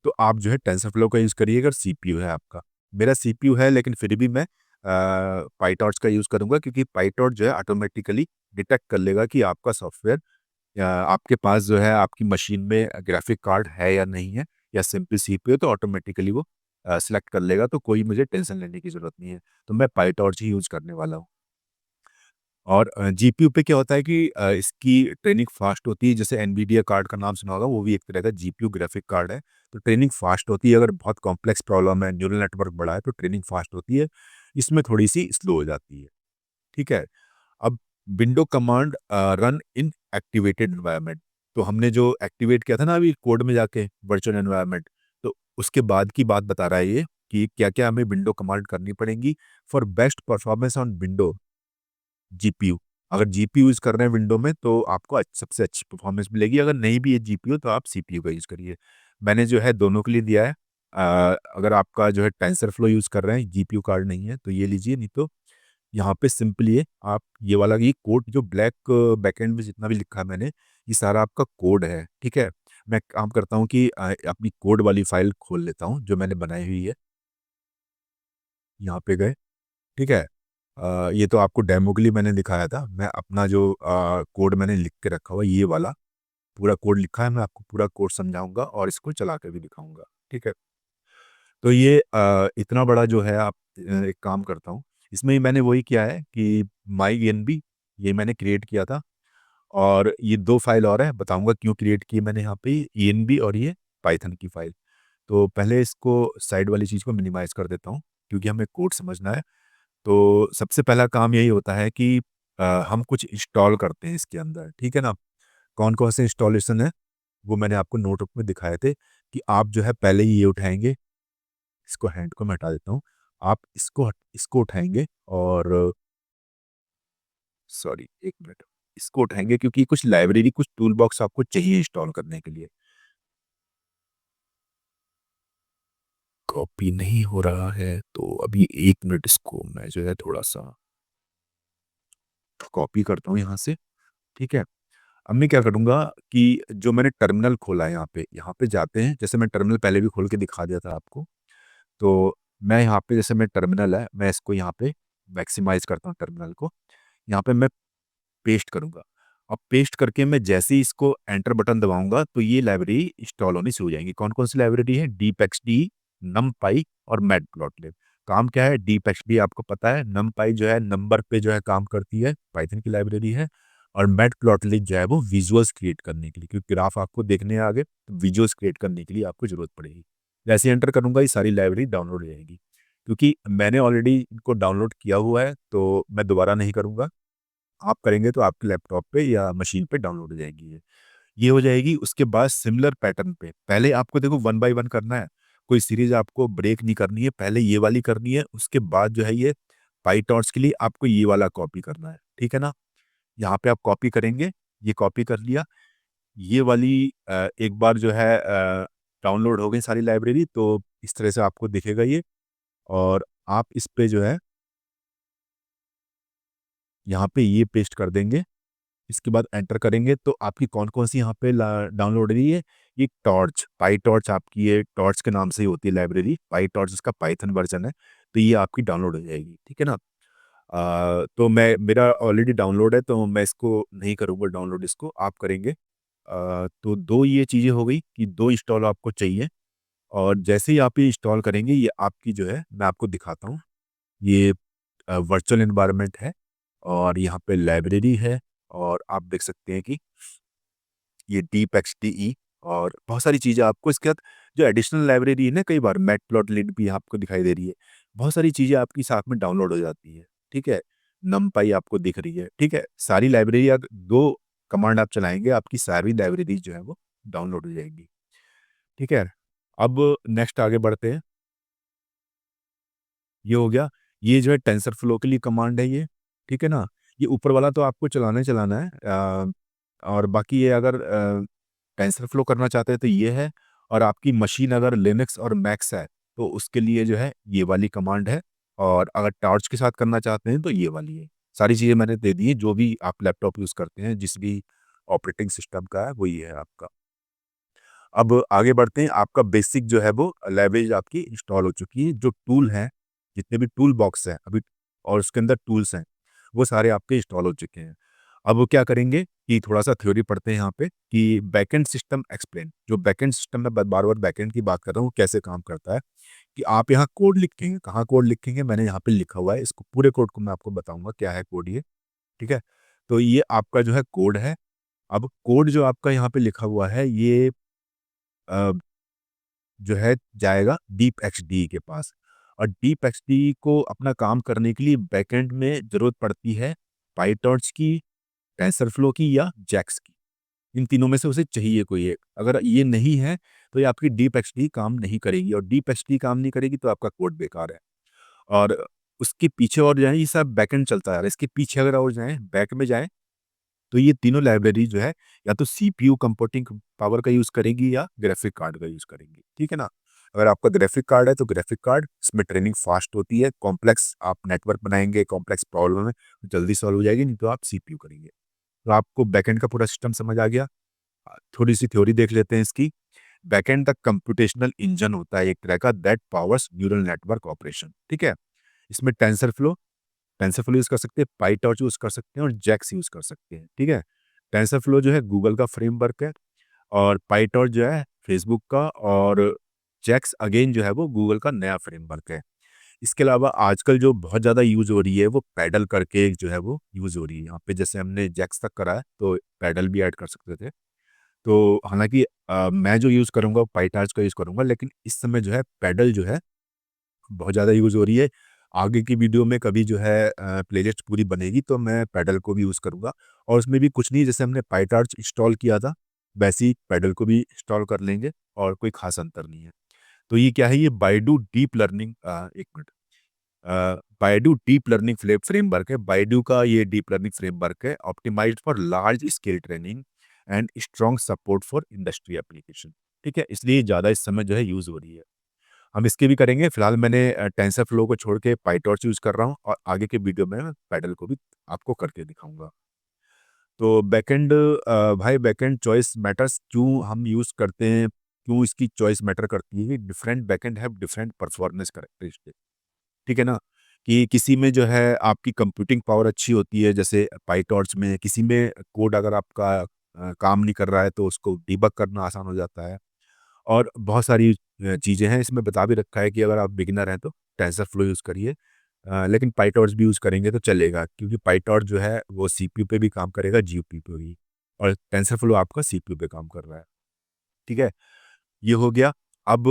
तो आप जो है टेंसर फ्लो का यूज़ करिए अगर सीपीयू है आपका। मेरा सीपीयू है, लेकिन फिर भी मैं पाईटॉर्च का यूज़ करूंगा, क्योंकि पाईटॉर्च जो है ऑटोमेटिकली डिटेक्ट कर लेगा कि आपका सॉफ्टवेयर, या आपके पास जो है आपकी मशीन में ग्राफिक कार्ड है या नहीं है, या सिंपल सीपीयू, तो ऑटोमेटिकली वो सिलेक्ट कर लेगा। तो कोई मुझे टेंशन लेने की ज़रूरत नहीं है। तो मैं पाईटॉर्च ही यूज़ करने वाला हूँ। और जीपीयू पे क्या होता है कि इसकी ट्रेनिंग फास्ट होती है। जैसे एनवीडिया कार्ड का नाम सुना होगा, वो भी एक तरह का जीपीयू ग्राफिक कार्ड है। तो ट्रेनिंग फास्ट होती है। अगर बहुत कॉम्प्लेक्स प्रॉब्लम है, न्यूरल नेटवर्क बड़ा है, तो ट्रेनिंग फास्ट होती है। इसमें थोड़ी सी स्लो हो जाती है। ठीक है। अब window command run in activated environment. तो हमने जो एक्टिवेट किया था ना अभी कोड में जाके, वर्चुअल एनवायरनमेंट, तो उसके बाद की बात बता रहा है ये, कि क्या क्या हमें विंडो कमांड करनी पड़ेंगी for best performance on window GPU. अगर जीपीयू यूज कर रहे हैं विंडो में तो आपको सबसे अच्छी परफॉर्मेंस मिलेगी। अगर नहीं भी है जीपीयू तो आप सीपीयू का यूज करिए। मैंने जो है दोनों के लिए दिया है। अगर आपका जो है टेंसर फ्लो यूज कर रहे हैं, जीपीयू कार्ड नहीं है, तो ये लीजिए, नहीं तो यहाँ पे सिंपली है आप ये वाला, ये कोड जो ब्लैक बैकएंड में जितना भी लिखा है मैंने, ये सारा आपका कोड है। ठीक है। मैं काम करता हूँ कि अपनी कोड वाली फाइल खोल लेता हूँ जो मैंने बनाई हुई है। यहाँ पे गए। ठीक है। ये तो आपको डेमो के लिए मैंने दिखाया था। मैं अपना जो कोड मैंने लिख के रखा हुआ है, ये वाला पूरा कोड लिखा है, मैं आपको पूरा कोड समझाऊंगा और इसको चला कर भी दिखाऊंगा। ठीक है। तो ये इतना बड़ा जो है, आप एक काम करता हूँ, इसमें ही मैंने वही किया है कि माई एन बी, ये मैंने क्रिएट किया था। और ये दो फाइल और है, बताऊंगा क्यों क्रिएट की मैंने यहाँ पे ई एन बी और ये पाइथन की फाइल। तो पहले इसको साइड वाली चीज़ को मिनिमाइज कर देता हूँ, क्योंकि हमें कोड समझना है। तो सबसे पहला काम यही होता है कि हम कुछ इंस्टॉल करते हैं इसके अंदर। ठीक है ना। कौन कौन से इंस्टॉलेशन है वो मैंने आपको नोटबुक में दिखाए थे, कि आप जो है पहले ही ये उठाएंगे, इसको हैंड को मैं हटा देता हूँ। आप इसको उठाएंगे, और सॉरी एक मिनट, इसको उठाएंगे क्योंकि कुछ लाइब्रेरी, कुछ टूल बॉक्स आपको चाहिए इंस्टॉल करने के लिए। कॉपी नहीं हो रहा है, तो अभी 1 मिनट, इसको मैं जो है थोड़ा सा कॉपी करता हूँ यहाँ से, ठीक है। अब मैं क्या करूँगा कि जो मैंने टर्मिनल खोला है यहाँ पे जाते हैं, जैसे मैं टर्मिनल पहले भी खोल के दिखा दिया था आपको। तो मैं यहाँ पे जैसे मैं टर्मिनल है, मैं इसको यहाँ पे मैक्सिमाइज़ करता हूँ टर्मिनल को। यहाँ पे मैं पेस्ट करूँगा। अब पेस्ट करके मैं जैसे ही इसको एंटर बटन दबाऊँगा तो ये लाइब्रेरी इंस्टॉल होनी शुरू हो जाएँगी। कौन-कौन सी लाइब्रेरी है? डीपएक्सडी, नमपाई और मैटप्लॉटलिब। काम क्या है? डीपएक्सडी आपको पता है, नमपाई जो है नंबर पे जो है काम करती है, पाइथन की लाइब्रेरी है और मैटप्लॉटलिब जो है वो विजुअल्स क्रिएट करने के लिए, क्योंकि ग्राफ आपको देखने हैं आगे, तो विजुअल्स क्रिएट करने के लिए आपको ज़रूरत पड़ेगी। जैसे ही एंटर करूँगा ये सारी लाइब्रेरी डाउनलोड हो जाएगी। क्योंकि मैंने ऑलरेडी इनको डाउनलोड किया हुआ है, तो मैं दोबारा नहीं करूँगा। आप करेंगे तो आपके लैपटॉप पे या मशीन पे डाउनलोड हो जाएगी ये। ये हो जाएगी, उसके बाद सिमिलर पैटर्न पे पहले आपको देखो 1 बाय 1 करना है। कोई सीरीज़ आपको ब्रेक नहीं करनी है, पहले ये वाली करनी है, उसके बाद जो है ये पाइटॉर्च के लिए आपको ये वाला कॉपी करना है, ठीक है ना? यहाँ पे आप कॉपी करेंगे, ये कॉपी कर लिया। ये वाली एक बार जो है डाउनलोड हो गई सारी लाइब्रेरी, तो इस तरह से आपको दिखेगा ये और आप इस पे जो है यहाँ पे ये पेस्ट कर देंगे। इसके बाद एंटर करेंगे तो आपकी कौन-कौन सी यहाँ पे ला डाउनलोड हो रही है, ये टॉर्च, पाइटॉर्च आपकी ये टॉर्च के नाम से ही होती है लाइब्रेरी, पाइटॉर्च इसका पाइथन वर्ज़न है, तो ये आपकी डाउनलोड हो जाएगी, ठीक है ना? तो मेरा ऑलरेडी डाउनलोड है तो मैं इसको नहीं करूँगा डाउनलोड इसको, आप करेंगे। तो 2 ये चीज़ें हो गई कि 2 इंस्टॉल आपको चाहिए और जैसे ही आप ये इंस्टॉल करेंगे ये आपकी जो है मैं आपको दिखाता हूँ, ये वर्चुअल एनवायरनमेंट है और यहाँ पे लाइब्रेरी है और आप देख सकते हैं कि ये डीप एक्सडीई और बहुत सारी चीज़ें आपको इसके साथ जो एडिशनल लाइब्रेरी है ना, कई बार मैटप्लॉटलिब भी आपको दिखाई दे रही है। बहुत सारी चीज़ें आपकी साथ में डाउनलोड हो जाती है, ठीक है? नमपाई आपको दिख रही है, ठीक है? सारी लाइब्रेरी अग 2 कमांड आप चलाएँगे, आपकी सारी लाइब्रेरी जो है वो डाउनलोड हो जाएगी, ठीक है? अब नेक्स्ट आगे बढ़ते हैं। ये हो गया, ये जो है टेंसरफ्लो के लिए कमांड है ये, ठीक है ना? ये ऊपर वाला तो आपको चलाना ही चलाना है और बाकी ये अगर टेंसरफ्लो करना चाहते हैं तो ये है और आपकी मशीन अगर लिनक्स और मैक्स है, तो उसके लिए जो है ये वाली कमांड है और अगर टॉर्च के साथ करना चाहते हैं तो ये वाली है। सारी चीज़ें मैंने दे दी हैं, जो भी आप लैपटॉप यूज़ करते हैं, जिस भी ऑपरेटिंग सिस्टम का है, वो ये है आपका। अब आगे बढ़ते हैं, आपका बेसिक जो है वो लाइब्रेरी आपकी इंस्टॉल हो चुकी है। जो टूल हैं, जितने भी टूल बॉक्स हैं अभी और उसके अंदर टूल्स हैं, वो सारे आपके इंस्टॉल हो चुके हैं। अब वो क्या करेंगे कि थोड़ा-सा थ्योरी पढ़ते हैं यहाँ पे कि बैकएंड सिस्टम एक्सप्लेन। जो बैकएंड सिस्टम में ब बार-बार बैकएंड की बात कर रहा हूँ, कैसे काम करता है कि आप यहाँ कोड लिखेंगे, कहाँ कोड लिखेंगे मैंने यहाँ पे लिखा हुआ है, इसको पूरे कोड को मैं आपको बताऊँगा क्या है कोड ये, ठीक है? तो ये आपका जो है कोड है। अब कोड जो आपका यहाँ पे लिखा हुआ है ये अ जो है जाएगा डीप एक्सडी के पास और डीप एक्सडी को अपना काम करने के लिए बैकएंड में ज़रूरत पड़ती है पाइटॉर्च की, टेंसरफ्लो की या जैक्स की। इन तीनों में से उसे चाहिए कोई एक। अगर ये नहीं है, तो ये आपकी डीप एक्सडी काम नहीं करेगी और डीप एक्सडी काम नहीं करेगी तो आपका कोड बेकार है। और उसके पीछे और जाएँ, ये सब बैकएंड चलता आ रहा है। इसके पीछे अगर और जाएँ, बैक में जाएँ तो ये तीनों लाइब्रेरी जो है या तो सीपीयू कंप्यूटिंग पावर का यूज़ करेगी या ग्राफिक कार्ड का यूज़ करेंगी, ठीक है ना? अगर आपका ग्राफिक कार्ड है तो ग्राफिक कार्ड, इसमें ट्रेनिंग फास्ट होती है, कॉम्प्लेक्स आप नेटवर्क बनाएँगे, कॉम्प्लेक्स प्रॉब्लम है, जल्दी सॉल्व हो जाएगी, नहीं तो आप सीपीयू करेंगे। तो आपको बैकएंड का पूरा सिस्टम समझ आ गया। थोड़ी-सी थ्योरी देख लेते हैं इसकी। बैकएंड द कंप्यूटेशनल इंजन होता है एक तरह का that powers neural network operation, ठीक है? इसमें टेंसरफ्लो यूज़ कर सकते हैं, पाइटॉर्च यूज़ कर सकते हैं और जैक्स यूज़ कर सकते हैं, ठीक है? टेंसरफ्लो जो है गूगल का फ्रेमवर्क है और पाइटॉर्च जो है फेसबुक का और जैक्स अगेन जो है वो गूगल का नया फ्रेमवर्क है। इसके अलावा आजकल जो बहुत ज़्यादा यूज़ हो रही है वो पैडल करके एक जो है वो यूज़ हो रही है। यहाँ पे जैसे हमने जैक्स तक करा है तो पैडल भी ऐड कर सकते थे। तो हालाँकि मैं जो यूज़ करूँगा पाइटॉर्च का यूज़ करूँगा, लेकिन इस समय जो है पैडल जो है बहुत ज़्यादा यूज़ हो रही है। आगे की वीडियो में कभी जो है प्लेलिस्ट पूरी बनेगी तो मैं पैडल को भी यूज़ करूँगा और उसमें भी कुछ नहीं, जैसे हमने पाइटॉर्च इंस्टॉल किया था, वैसे ही पैडल को भी इंस्टॉल कर लेंगे और कोई ख़ास अंतर नहीं है। तो ये क्या है, ये Baidu deep learning 1 minute Baidu deep learning framework है। बायडू का ये डीप लर्निंग फ्रेमवर्क है, optimized for large scale training and strong support for industry application, ठीक है? इसलिए ज़्यादा इस समय जो है यूज़ हो रही है। हम इसके भी करेंगे। फिलहाल मैंने टेंसर फ्लो को छोड़ के पाइटॉर्च यूज़ कर रहा हूँ और आगे के वीडियो में मैं पैडल को भी आपको करके दिखाऊंगा। तो बैकएंड भाई बैकएंड चॉइस मैटर्स क्यों हम यूज़ करते हैं, क्यों इसकी चॉइस मैटर करती है कि different backend have different performance characteristic. ठीक है ना? कि किसी में जो है आपकी कंप्यूटिंग पावर अच्छी होती है, जैसे पाइटॉर्च में, किसी में कोड अगर आपका काम नहीं कर रहा है तो उसको डिबग करना आसान हो जाता है। और बहुत सारी चीज़ें हैं, इसमें बता भी रखा है कि अगर आप बिगिनर हैं तो टेंसरफ्लो यूज़ करिए। लेकिन पाइटॉर्च भी यूज़ करेंगे तो चलेगा, क्योंकि पाइटॉर्च जो है वो सीपीयू पे भी काम करेगा, जीपीयू पे भी, और टेंसरफ्लो आपका सीपीयू पे काम कर रहा है। ठीक है? ये हो गया। अब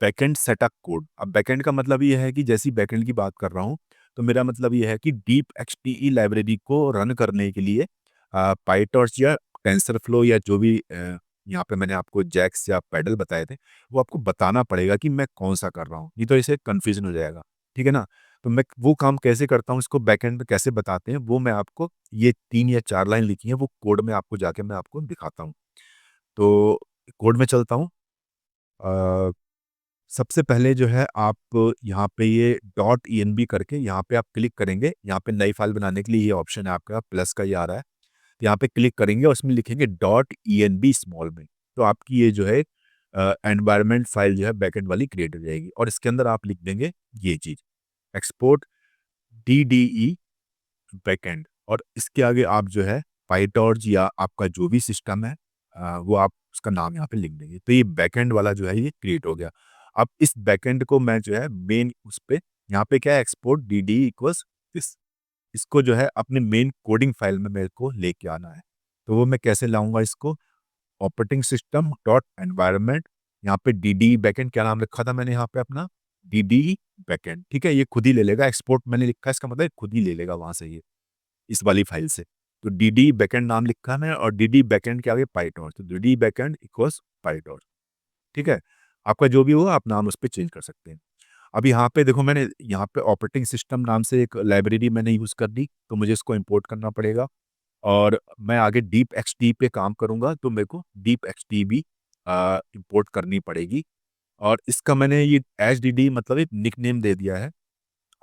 बैकएंड सेटअप कोड। अब बैकएंड का मतलब ये है कि जैसी बैकएंड की बात कर रहा हूँ, तो मेरा मतलब ये है कि डीप एक्सटीई लाइब्रेरी को रन करने के लिए पाइटॉर्च या टेंसरफ्लो या जो भी यहाँ पे मैंने आपको जैक्स या पैडल बताए थे, वो आपको बताना पड़ेगा कि मैं कौन-सा कर रहा हूँ। नहीं तो इसे कन्फ्यूज़न हो जाएगा। ठीक है ना? तो मैं वो काम कैसे करता हूँ, इसको बैकएंड में कैसे बताते हैं, वो मैं आपको ये 3 या 4 लाइन लिखी हैं, वो कोड में आपको जाके मैं आपको दिखाता हूँ। तो कोड में चलता हूँ। अ, सबसे पहले जो है आप यहाँ पे ये डॉट ईएनबी करके यहाँ पे आप क्लिक करेंगे। यहाँ पे नई फाइल बनाने के लिए ये ऑप्शन है आपका, प्लस का ये आ रहा है। तो यहाँ पे क्लिक करेंगे और उसमें लिखेंगे डॉट ईएनबी स्मॉल में। तो आपकी ये जो है एनवायरनमेंट फाइल जो है बैकएंड वाली क्रिएट हो जाएगी, और इसके अंदर आप लिख देंगे ये चीज़, एक्सपोर्ट डीडीई बैकएंड, और इसके आगे आप जो है पाइटॉर्च या आपका जो भी सिस्टम है वो आप उसका नाम यहाँ पे लिख देंगे। तो ये बैकएंड वाला जो है ये क्रिएट हो गया। अब इस बैकएंड को मैं जो है मेन उस पे, यहाँ पे क्या है, export D D equals this, इसको जो है अपने मेन कोडिंग फाइल में मेरे को लेके आना है। तो वो मैं कैसे लाऊंगा इसको, ऑपरेटिंग सिस्टम डॉट एनवायरनमेंट, यहाँ पे डी डी बैकएंड, क्या नाम रखा था मैंने यहाँ पे अपना, डी डी बैकएंड। ठीक है, ये खुद ही ले लेगा, एक्सपोर्ट मैंने लिखा है, इसका मतलब खुद ही ले लेगा वहां से ये, इस वाली फाइल से। तो डी बैकएंड नाम लिखा है मैंने, और डी बैकएंड के आगे पाइटॉर्च, तो डी बैकएंड इक्वल्स पाइटॉर्च। ठीक है, आपका जो भी हो आप नाम उस पर चेंज कर सकते हैं। अब यहाँ पे देखो, मैंने यहाँ पे ऑपरेटिंग सिस्टम नाम से एक लाइब्रेरी मैंने यूज़ कर दी, तो मुझे इसको इंपोर्ट करना पड़ेगा। और मैं आगे डीप एक्सटी पे काम करूँगा, तो मेरे को डीप एक्सटी भी इंपोर्ट करनी पड़ेगी। और इसका मैंने ये एच डी डी मतलब एक निक नेम दे दिया है।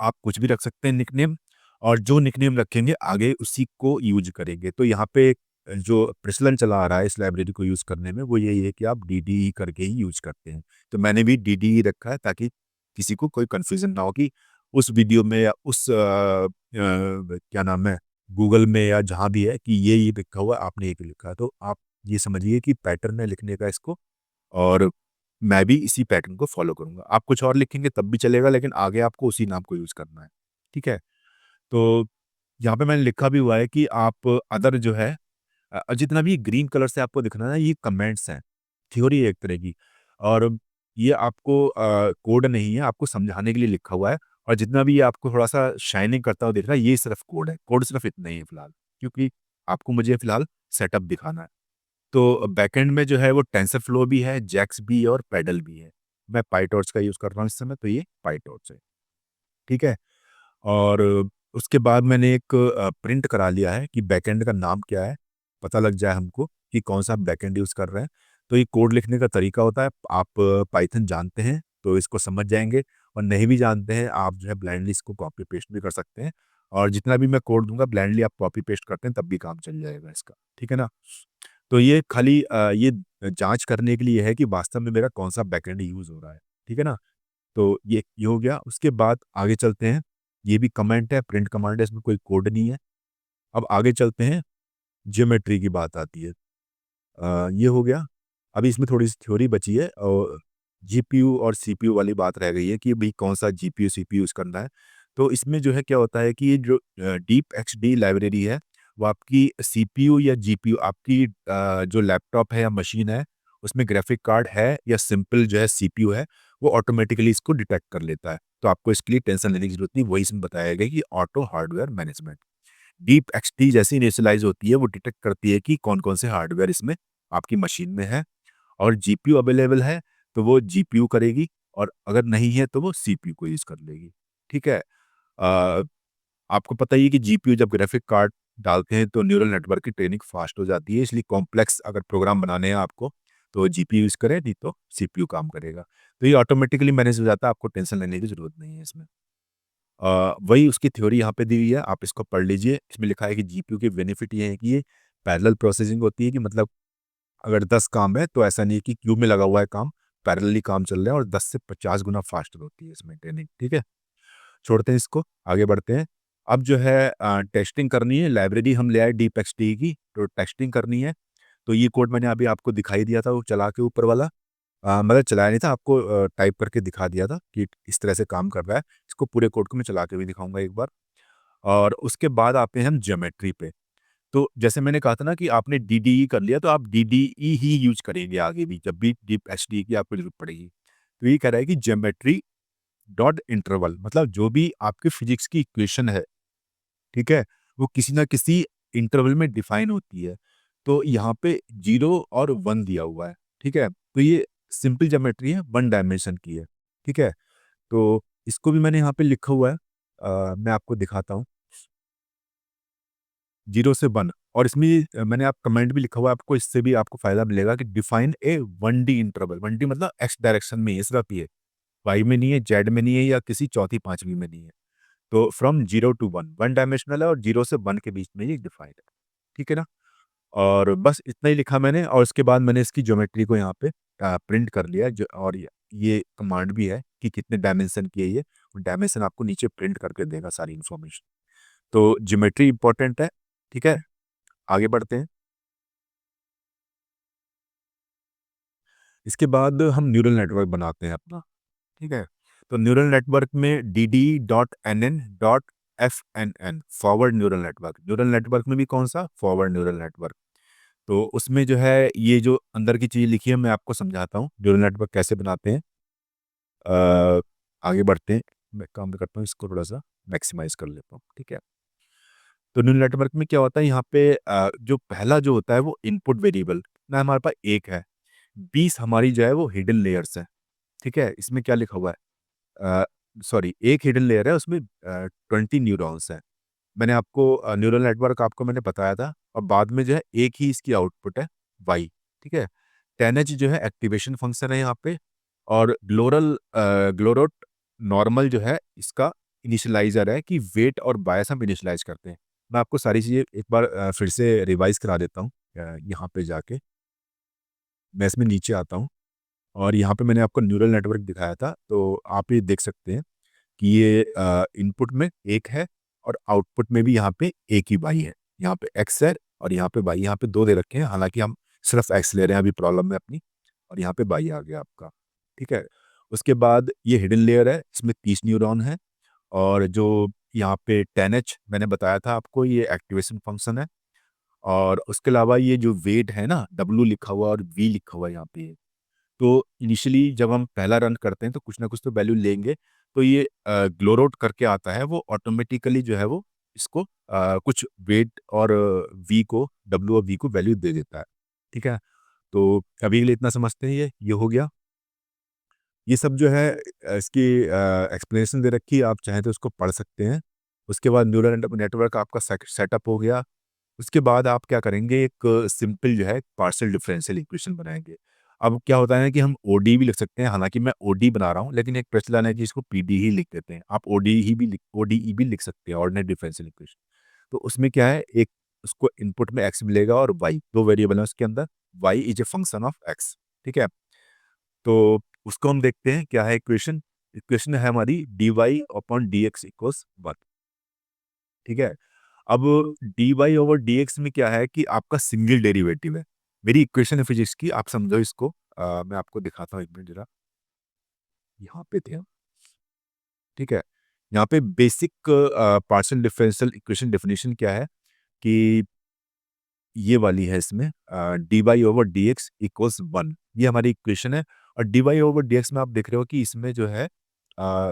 आप कुछ भी रख सकते हैं निकनेम, और जो निकनेम रखेंगे आगे उसी को यूज करेंगे। तो यहाँ पे जो प्रचलन चला आ रहा है इस लाइब्रेरी को यूज़ करने में, वो यही है कि आप डी डी करके ही यूज करते हैं। तो मैंने भी डी डी रखा है, ताकि किसी को कोई कन्फ्यूज़न ना हो कि उस वीडियो में या उस क्या नाम है, गूगल में या जहाँ भी है कि ये लिखा हुआ है, आपने ये क्यों लिखा है। तो आप ये समझिए कि पैटर्न है लिखने का इसको, और मैं भी इसी पैटर्न को फ़ॉलो करूँगा। आप कुछ और लिखेंगे तब भी चलेगा, लेकिन आगे आपको उसी नाम को यूज़ करना है। ठीक है? तो यहाँ पे मैंने लिखा भी हुआ है कि आप अदर जो है जितना भी ग्रीन कलर से आपको दिख रहा है ना, ये कमेंट्स हैं, थ्योरी है एक तरह की। और ये आपको कोड नहीं है, आपको समझाने के लिए लिखा हुआ है। और जितना भी ये आपको थोड़ा-सा शाइनिंग करता हुआ दिख रहा है, ये सिर्फ़ कोड है। कोड सिर्फ़ इतना ही है फिलहाल, क्योंकि आपको मुझे फिलहाल सेटअप दिखाना है। तो बैकएंड में जो है वो टेंसरफ्लो भी है, जैक्स भी है और पैडल भी है। मैं पाइटॉर्च का यूज़ कर रहा हूँ इस समय, तो ये पाइटॉर्च है। ठीक है? और उसके बाद मैंने एक प्रिंट करा लिया है कि बैकएंड का नाम क्या है, पता लग जाए हमको कि कौन-सा बैकएंड यूज़ कर रहे हैं। तो ये कोड लिखने का तरीका होता है, आप पाइथन जानते हैं तो इसको समझ जाएँगे, और नहीं भी जानते हैं आप जो है ब्लाइंडली इसको कॉपी पेस्ट भी कर सकते हैं। और जितना भी मैं कोड दूँगा ब्लाइंडली आप कॉपी पेस्ट करते हैं तब भी काम चल जाएगा इसका। ठीक है ना? तो ये खाली ये जाँच करने के लिए है कि वास्तव में मेरा कौन-सा बैकएंड यूज़ हो रहा है। ठीक है ना? तो ये हो गया। उसके बाद आगे चलते हैं। ये भी कमेंट है, प्रिंट कमांड है, इसमें कोई कोड नहीं है। अब आगे चलते हैं, ज्योमेट्री की बात आती है। ये हो गया। अभी इसमें थोड़ी-सी थ्योरी बची है, और जीपीयू और सीपीयू वाली बात रह गई है कि भई कौन-सा जीपीयू, सीपीयू यूज़ करना है। तो इसमें जो है क्या होता है कि ये जो डीप एक्सडी लाइब्रेरी है, वो आपकी सीपीयू या जीपीयू, आपकी जो लैपटॉप है या मशीन है, उसमें ग्राफिक कार्ड है या सिंपल जो है सीपीयू है, वो ऑटोमैटिकली इसको डिटेक्ट कर लेता है। तो आपको इसके लिए टेंशन लेने की ज़रूरत नहीं, वही इसमें बताया गया है कि auto hardware management. Deep XT जैसे ही इनिशियलाइज़ होती है, वो डिटेक्ट करती है कि कौन-कौन से हार्डवेयर इसमें आपकी मशीन में है, और जीपीयू अवेलेबल है, तो वो जीपीयू करेगी, और अगर नहीं है, तो वो सीपीयू को यूज़ कर लेगी। ठीक है? अ, आपको पता ही है कि जीपीयू जब ग्राफिक कार्ड डालते हैं, तो न्यूरल नेटवर्क की ट्रेनिंग फास्ट हो जाती है, इसलिए कॉम्प्लेक्स अगर प्रोग्राम बनाने हैं आपको, तो जीपीयू यूज़ करें, नहीं तो सीपीयू काम करेगा। तो ये ऑटोमेटिकली मैनेज हो जाता है, आपको टेंशन लेने की ज़रूरत नहीं है इसमें। वही उसकी थ्योरी यहाँ पे दी हुई है, आप इसको पढ़ लीजिए। इसमें लिखा है कि जीपीयू के बेनिफिट ये है कि ये पैरेलल प्रोसेसिंग होती है, कि मतलब अगर 10 काम है तो ऐसा नहीं है कि क्यू में लगा हुआ है काम, पैरेलली काम चल रहा है, और 10 से 50 गुना फास्टर होती है इसमें ट्रेनिंग, ठीक है? छोड़ते हैं इसको, आगे बढ़ते हैं। अब जो है टेस्टिंग करनी है, लाइब्रेरी हम ले आए डीपएक्सटी की, तो टेस्टिंग करनी है। तो ये कोड मैंने अभी आपको दिखाई दिया था वो चला के ऊपर वाला, मतलब चलाया नहीं था, आपको टाइप करके दिखा दिया था कि इस तरह से काम कर रहा है। इसको पूरे कोड को मैं चला के भी दिखाऊंगा एक बार। और उसके बाद आते हैं हम ज्योमेट्री पे। तो जैसे मैंने कहा था ना कि आपने डीडीई कर लिया, तो आप डीडीई ही यूज करेंगे आगे भी, जब भी डीप एचडी की आपको जरूरत पड़ेगी। तो ये कह रहा है कि ज्योमेट्री डॉट इंटरवल, मतलब जो भी आपकी फिजिक्स की इक्वेशन है, ठीक है, वो किसी ना किसी इंटरवल में डिफाइन होती है। तो यहाँ पे 0 और 1 दिया हुआ है, ठीक है। तो ये सिंपल ज्योमेट्री है, 1 डायमेंशन की है, ठीक है। तो इसको भी मैंने यहाँ पे लिखा हुआ है, मैं आपको दिखाता हूँ। 0 से 1, और इसमें मैंने आप कमेंट भी लिखा हुआ है, आपको इससे भी आपको फायदा मिलेगा कि define a 1D interval. 1D मतलब एक्स डायरेक्शन में है, सिर्फ ये वाई में नहीं है, जेड में नहीं है, या किसी चौथी पांचवी में नहीं है। तो फ्रॉम 0 to 1, 1 डायमेंशनल है, और 0 से 1 के बीच में ये डिफाइंड है, ठीक है ना। और बस इतना ही लिखा मैंने, और उसके बाद मैंने इसकी ज्योमेट्री को यहाँ पे प्रिंट कर लिया जो, और ये कमांड भी है कि कितने डायमेंशन की है ये, डायमेंशन आपको नीचे प्रिंट करके देगा सारी इन्फॉर्मेशन। तो ज्योमेट्री इंपॉर्टेंट है, ठीक है। आगे बढ़ते हैं। इसके बाद हम न्यूरल नेटवर्क बनाते हैं अपना, ठीक है। तो न्यूरल नेटवर्क में dd.nn.fnn, forward neural network. Neural network में भी कौन सा, फॉरवर्ड न्यूरल नेटवर्क। तो उसमें जो है ये जो अंदर की चीज़ लिखी है, मैं आपको समझाता हूँ न्यूरल नेटवर्क कैसे बनाते हैं। अ, आगे बढ़ते हैं। मैं काम करता हूँ, इसको थोड़ा सा मैक्सिमाइज कर लेता हूँ, ठीक है। तो न्यूरल नेटवर्क में क्या होता है, यहाँ पे जो पहला जो होता है वो इनपुट वेरिएबल ना, हमारे पास एक है। 20 हमारी जो है वो हिडन लेयर्स है, ठीक है। इसमें क्या लिखा हुआ है, सॉरी, एक हिडन लेयर है, उसमें 20 न्यूरॉन्स हैं। मैंने आपको न्यूरल नेटवर्क आपको मैंने बताया था, और बाद में जो है एक ही इसकी आउटपुट है वाई, ठीक है। 10H जो है एक्टिवेशन फंक्शन है यहाँ पे, और ग्लोरोट नॉर्मल जो है इसका इनिशियलाइजर है, कि वेट और बायस हम इनिशियलाइज करते हैं। मैं आपको सारी चीज़ें एक बार फिर से रिवाइज करा देता हूँ। यहाँ पे जाके मैं इसमें नीचे आता हूँ, और यहाँ पे मैंने आपको न्यूरल नेटवर्क दिखाया था, तो आप ये देख सकते हैं कि ये इनपुट में एक है, और आउटपुट में भी यहाँ पे एक ही बाई है। यहाँ पे एक्स है, और यहाँ पे बाई, यहाँ पे दो दे रखे हैं, हालांकि हम सिर्फ एक्स ले रहे हैं अभी प्रॉब्लम में अपनी, और यहाँ पे बाई आ गया आपका, ठीक है। उसके बाद ये हिडन लेयर है, इसमें 30 न्यूरॉन है, और जो यहाँ पे 10H मैंने बताया था आपको, ये एक्टिवेशन फंक्शन है। और उसके अलावा ये जो वेट है ना, W लिखा हुआ और V लिखा हुआ है यहाँ पे, तो इनिशियली जब हम पहला रन करते हैं तो कुछ ना कुछ तो वैल्यू लेंगे। तो ये ग्लोरोट करके आता है, वो ऑटोमेटिकली जो है वो इसको कुछ वेट और वी को, डब्ल्यू और वी को वैल्यू दे देता है, ठीक है। तो अभी के लिए इतना समझते हैं, ये हो गया। ये सब जो है इसकी एक्सप्लेनेशन दे रखी है, आप चाहें तो उसको पढ़ सकते हैं। उसके बाद न्यूरल नेटवर्क आपका सेटअप हो गया। उसके बाद आप क्या करेंगे, एक सिंपल जो है पार्शियल डिफरेंशियल इक्वेशन बनाएंगे। अब क्या होता है ना कि हम ओडी भी लिख सकते हैं, हालांकि मैं ओडी बना रहा हूँ, लेकिन एक प्रचलन है कि इसको पीडी ही लिख देते हैं। आप ओडीई भी लिख सकते हैं, ऑर्डिनरी डिफरेंशियल इक्वेशन। तो उसमें क्या है, एक उसको इनपुट में एक्स मिलेगा, और वाई, दो वेरिएबल है उसके अंदर। Y is a function of x, ठीक है। तो उसको हम देखते हैं क्या है इक्वेशन। इक्वेशन है हमारी d y upon d x equals 1, ठीक है। अब d y over d x में क्या है कि आपका सिंगल डेरिवेटिव है। मेरी इक्वेशन है फिजिक्स की, आप समझो इसको। मैं आपको दिखाता हूँ, एक मिनट जरा, यहाँ पे थे हम, ठीक है। यहाँ पे basic partial differential equation definition क्या है कि ये वाली है, इसमें d y over d x equals 1, ये हमारी इक्वेशन है। और d y over d x में आप देख रहे हो कि इसमें जो है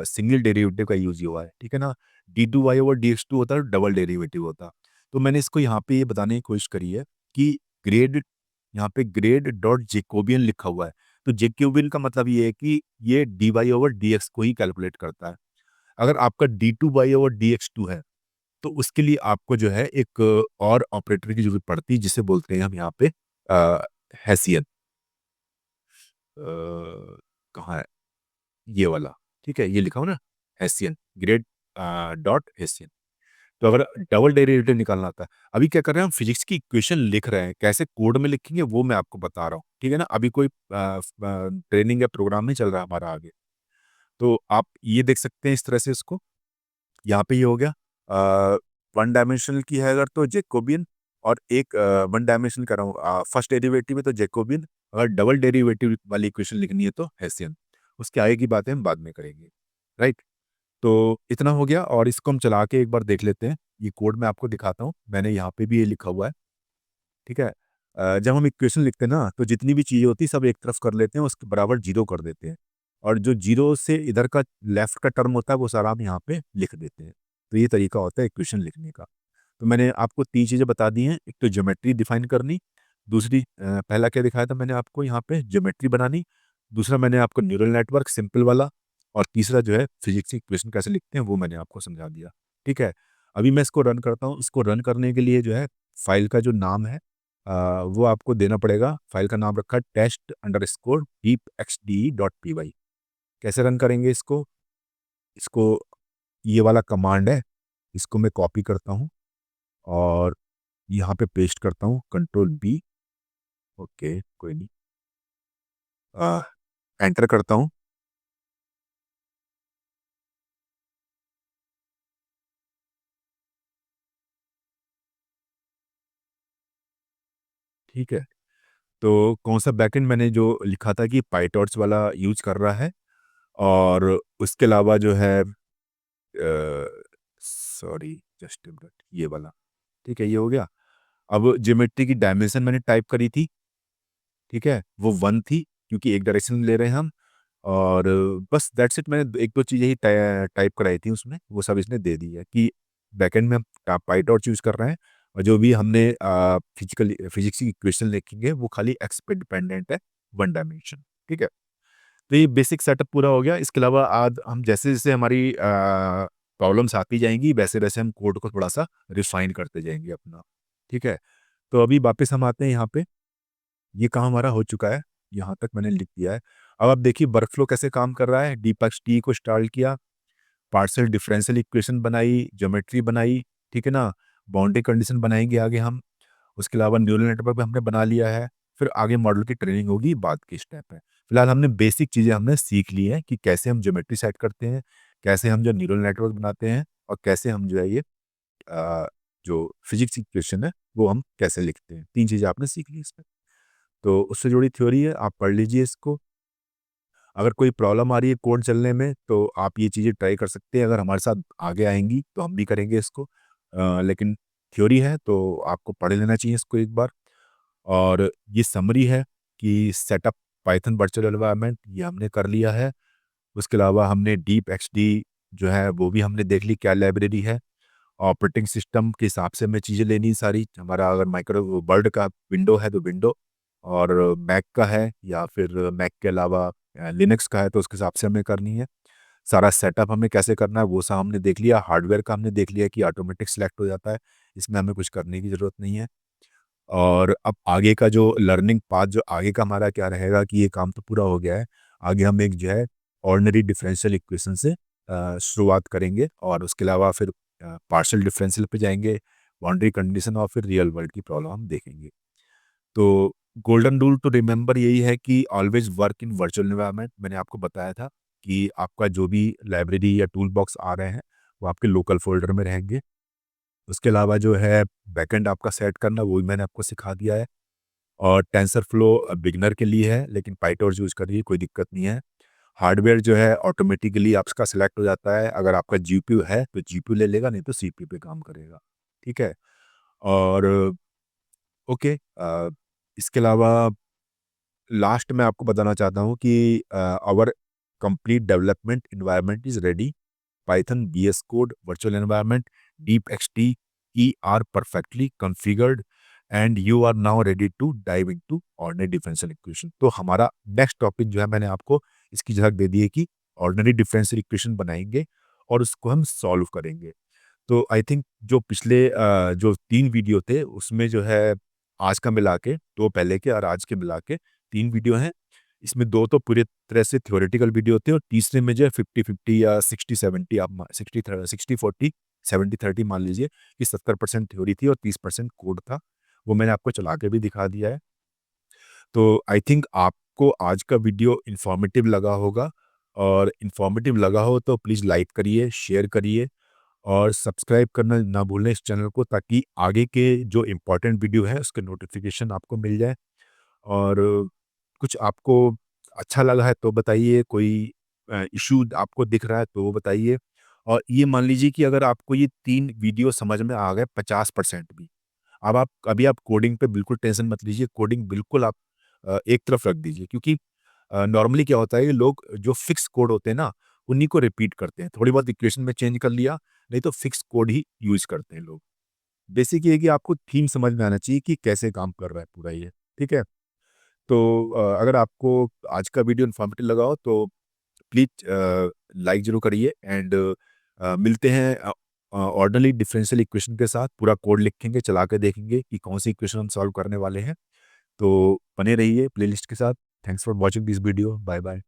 सिंगल डेरिवेटिव का यूज हुआ है, ठीक है ना। D two y over d x two होता है, डबल डेरिवेटिव होता। तो मैंने इसको यहाँ पे ये बताने की कोशिश करी है कि ग्रेड, यहाँ पे ग्रेड डॉट जेकोबियन लिखा हुआ है। तो जेकोबियन का मतलब ये है कि ये d y over d x को ही कैलकुलेट करता है। अगर आपका d two y over d x two है, तो उसके लिए आपको जो है एक और ऑपरेटर की जरूरत पड़ती है, जिसे बोलते हैं हम यहाँ पे हैसियन, कहाँ है ये वाला, ठीक है, ये लिखा हो ना, हेसियन, ग्रेड डॉट हेसियन। तो अगर डबल डेरिवेटिव निकालना आता है, अभी क्या कर रहे हैं हम, फिजिक्स की इक्वेशन लिख रहे हैं, कैसे कोड में लिखेंगे वो मैं आपको बता रहा हूँ, ठीक है ना। अभी कोई ट्रेनिंग या प्रोग्राम नहीं चल रहा हमारा आगे। तो आप ये देख सकते हैं इस तरह से इसको, यहाँ पे ये हो गया वन डायमेंशनल की है अगर तो जैकोबियन, और एक वन डायमेंशनल कर रहा हूँ फर्स्ट डेरिवेटिव है तो जैकोबियन, अगर डबल डेरिवेटिव वाली इक्वेशन लिखनी है तो हेसियन। उसके आगे की बातें हम बाद में करेंगे, राइट। तो इतना हो गया, और इसको हम चला के एक बार देख लेते हैं। ये कोड मैं आपको दिखाता हूँ, मैंने यहाँ पे भी ये लिखा हुआ है, ठीक है। जब हम इक्वेशन लिखते हैं ना, तो जितनी भी चीज़ें होती है सब एक तरफ कर लेते हैं, उसके बराबर जीरो कर देते हैं, और जो जीरो से इधर का लेफ्ट का टर्म होता है वो सारा हम यहाँ पे लिख देते हैं। तो ये तरीका होता है इक्वेशन लिखने का। तो मैंने आपको तीन चीज़ें बता दी हैं, एक तो ज्योमेट्री डिफाइन करनी, दूसरी पहला क्या दिखाया था मैंने आपको यहाँ पे, ज्योमेट्री बनानी, दूसरा मैंने आपको न्यूरल नेटवर्क सिंपल वाला, और तीसरा जो है फिजिक्स की इक्वेशन कैसे लिखते हैं वो मैंने आपको समझा दिया, ठीक है। अभी मैं इसको रन करता हूँ। इसको रन करने के लिए जो है फाइल का जो नाम है वो आपको देना पड़ेगा। फाइल का नाम रखा है test underscore deep x d dot p y. कैसे रन करेंगे इसको, इसको ये वाला कमांड है, इसको मैं कॉपी करता हूँ और यहाँ पे पेस्ट करता हूँ, कंट्रोल बी, ओके कोई नहीं, एंटर करता हूँ, ठीक है। तो कौन सा बैकएंड मैंने जो लिखा था कि पाइटॉर्च वाला यूज कर रहा है, और उसके अलावा जो है सॉरी जस्ट ये वाला, ठीक है, ये हो गया। अब ज्योमेट्री की डायमेंशन मैंने टाइप करी थी, ठीक है, वो 1 थी, क्योंकि एक डायरेक्शन में ले रहे हैं हम, और बस दैट्स इट। मैंने एक दो चीज़ें ही टाइप कराई थी उसमें, वो सब इसने दे दी है कि बैकएंड में हम पाइटॉर्च यूज़ कर रहे हैं, और जो भी हमने फिजिक्स की इक्वेशन लिखेंगे वो खाली एक्स पे डिपेंडेंट है, वन डायमेंशन, ठीक है। तो ये बेसिक सेटअप पूरा हो गया। इसके अलावा आज हम जैसे जैसे हमारी प्रॉब्लम्स आती जाएंगी वैसे वैसे हम कोड को थोड़ा सा रिफाइन करते जाएंगे अपना, ठीक है। तो अभी वापस हम आते हैं यहाँ पे, ये काम हमारा हो चुका है, यहाँ तक मैंने लिख दिया है। अब आप देखिए वर्कफ्लो कैसे काम कर रहा है। डीपक्स टी को स्टार्ट किया, पार्शियल डिफरेंशियल इक्वेशन बनाई, ज्योमेट्री बनाई, ठीक है ना, बाउंड्री कंडीशन बनाएंगे आगे हम, उसके अलावा न्यूरल नेटवर्क भी हमने बना लिया है। फिर आगे मॉडल की ट्रेनिंग होगी, बाद की स्टेप है। फिलहाल हमने बेसिक चीज़ें हमने सीख ली हैं कि कैसे हम ज्योमेट्री सेट करते हैं, कैसे हम जो न्यूरल नेटवर्क बनाते हैं, और कैसे हम जो है ये अ, जो फिजिक्स की इक्वेशन है वो हम कैसे लिखते हैं। 3 चीज़ें आपने सीख ली इसमें। तो उससे जुड़ी थ्योरी है, आप पढ़ लीजिए इसको। अगर कोई प्रॉब्लम आ रही है कोड चलने में तो आप ये चीज़ें ट्राई कर सकते हैं। अगर हमारे साथ आगे आएँगी तो हम भी करेंगे इसको। लेकिन थ्योरी है तो आपको पढ़ लेना चाहिए इसको एक बार। और ये समरी है कि सेटअप पाइथन वर्चुअल एनवायरनमेंट ये हमने कर लिया है। उसके अलावा हमने डीप एक्सडी जो है वो भी हमने देख ली क्या लाइब्रेरी है। ऑपरेटिंग सिस्टम के हिसाब से हमें चीज़ें लेनी सारी। हमारा अगर माइक्रो वर्ड का विंडो है तो विंडो, और मैक का है या फिर मैक के अलावा लिनक्स का है तो उसके हिसाब से हमें करनी है। सारा सेटअप हमें कैसे करना है वो सब हमने देख लिया। हार्डवेयर का हमने देख लिया कि ऑटोमेटिक सिलेक्ट हो जाता है, इसमें हमें कुछ करने की ज़रूरत नहीं है। और अब आगे का जो लर्निंग पाथ जो आगे का हमारा क्या रहेगा कि ये काम तो पूरा हो गया है। आगे हम एक जो है ऑर्डिनरी डिफरेंशियल इक्वेशन से शुरुआत करेंगे, और उसके अलावा फिर पार्शियल डिफरेंशियल पे जाएँगे, बाउंड्री कंडीशन, और फिर रियल वर्ल्ड की प्रॉब्लम हम देखेंगे। तो गोल्डन रूल तो रिमेंबर यही है कि always work in virtual environment. मैंने आपको बताया था कि आपका जो भी लाइब्रेरी या टूल बॉक्स आ रहे हैं वो आपके लोकल फ़ोल्डर में रहेंगे। उसके अलावा जो है बैकएंड आपका सेट करना वो भी मैंने आपको सिखा दिया है। और टेंसरफ्लो बिगिनर के लिए है, लेकिन पाइटॉर्च यूज़ करिए, कोई दिक्कत नहीं है। हार्डवेयर जो है ऑटोमेटिकली आपका सिलेक्ट हो जाता है। अगर आपका जीपीयू है तो जीपीयू ले लेगा, नहीं तो सीपीयू पे काम करेगा, ठीक है। और ओके, इसके अलावा लास्ट में आपको बताना चाहता हूँ कि our complete development environment is ready. Python, VS Code, virtual environment, DeepXDE की are perfectly configured, and you are now ready to dive into ordinary differential equation. तो हमारा नेक्स्ट टॉपिक जो है मैंने आपको इसकी झलक दे दी है कि ऑर्डिनरी डिफरेंशियल इक्वेशन बनाएंगे और उसको हम सॉल्व करेंगे। तो आई थिंक जो पिछले जो 3 वीडियो थे उसमें जो है आज का मिला के, 2 पहले के और आज के मिला के 3 वीडियो हैं। इसमें 2 तो पूरी तरह से थ्योरेटिकल वीडियो होते हैं और तीसरे में जो है 50-50 या 60-70 आप 60-40 70-30 मान लीजिए कि 70% थ्योरी थी और 30% कोड था। वो मैंने आपको चला के भी दिखा दिया है। तो आई थिंक आपको आज का वीडियो इन्फॉर्मेटिव लगा होगा और इन्फॉर्मेटिव लगा हो तो प्लीज़ लाइक करिए, शेयर करिए और सब्सक्राइब करना ना भूलें इस चैनल को, ताकि आगे के जो इम्पोर्टेंट वीडियो है उसके नोटिफिकेशन आपको मिल जाए। और कुछ आपको अच्छा लगा है तो बताइए, कोई इश्यू आपको दिख रहा है तो वो बताइए। और ये मान लीजिए कि अगर आपको ये 3 वीडियो समझ में आ गए 50% भी, अब आप अभी आप कोडिंग पे बिल्कुल टेंशन मत लीजिए, कोडिंग बिल्कुल आप एक तरफ रख दीजिए, क्योंकि नॉर्मली क्या होता है कि लोग जो फिक्स कोड होते हैं ना, उन्हीं को रिपीट करते हैं। थोड़ी बहुत इक्वेशन में चेंज कर लिया, नहीं तो फिक्स कोड ही यूज़ करते हैं लोग। बेसिक ये है कि आपको थीम समझ में आना चाहिए कि कैसे काम कर रहा है पूरा ये, ठीक है? तो अगर आपको आज का वीडियो इन्फॉर्मेटिव लगा हो तो प्लीज़ लाइक ज़रूर करिए एंड मिलते हैं ऑर्डिनरी डिफरेंशियल इक्वेशन के साथ। पूरा कोड लिखेंगे, चला के देखेंगे कि कौन सी इक्वेशन हम सॉल्व करने वाले हैं। तो बने रहिए प्लेलिस्ट के साथ। Thanks for watching this video. Bye bye.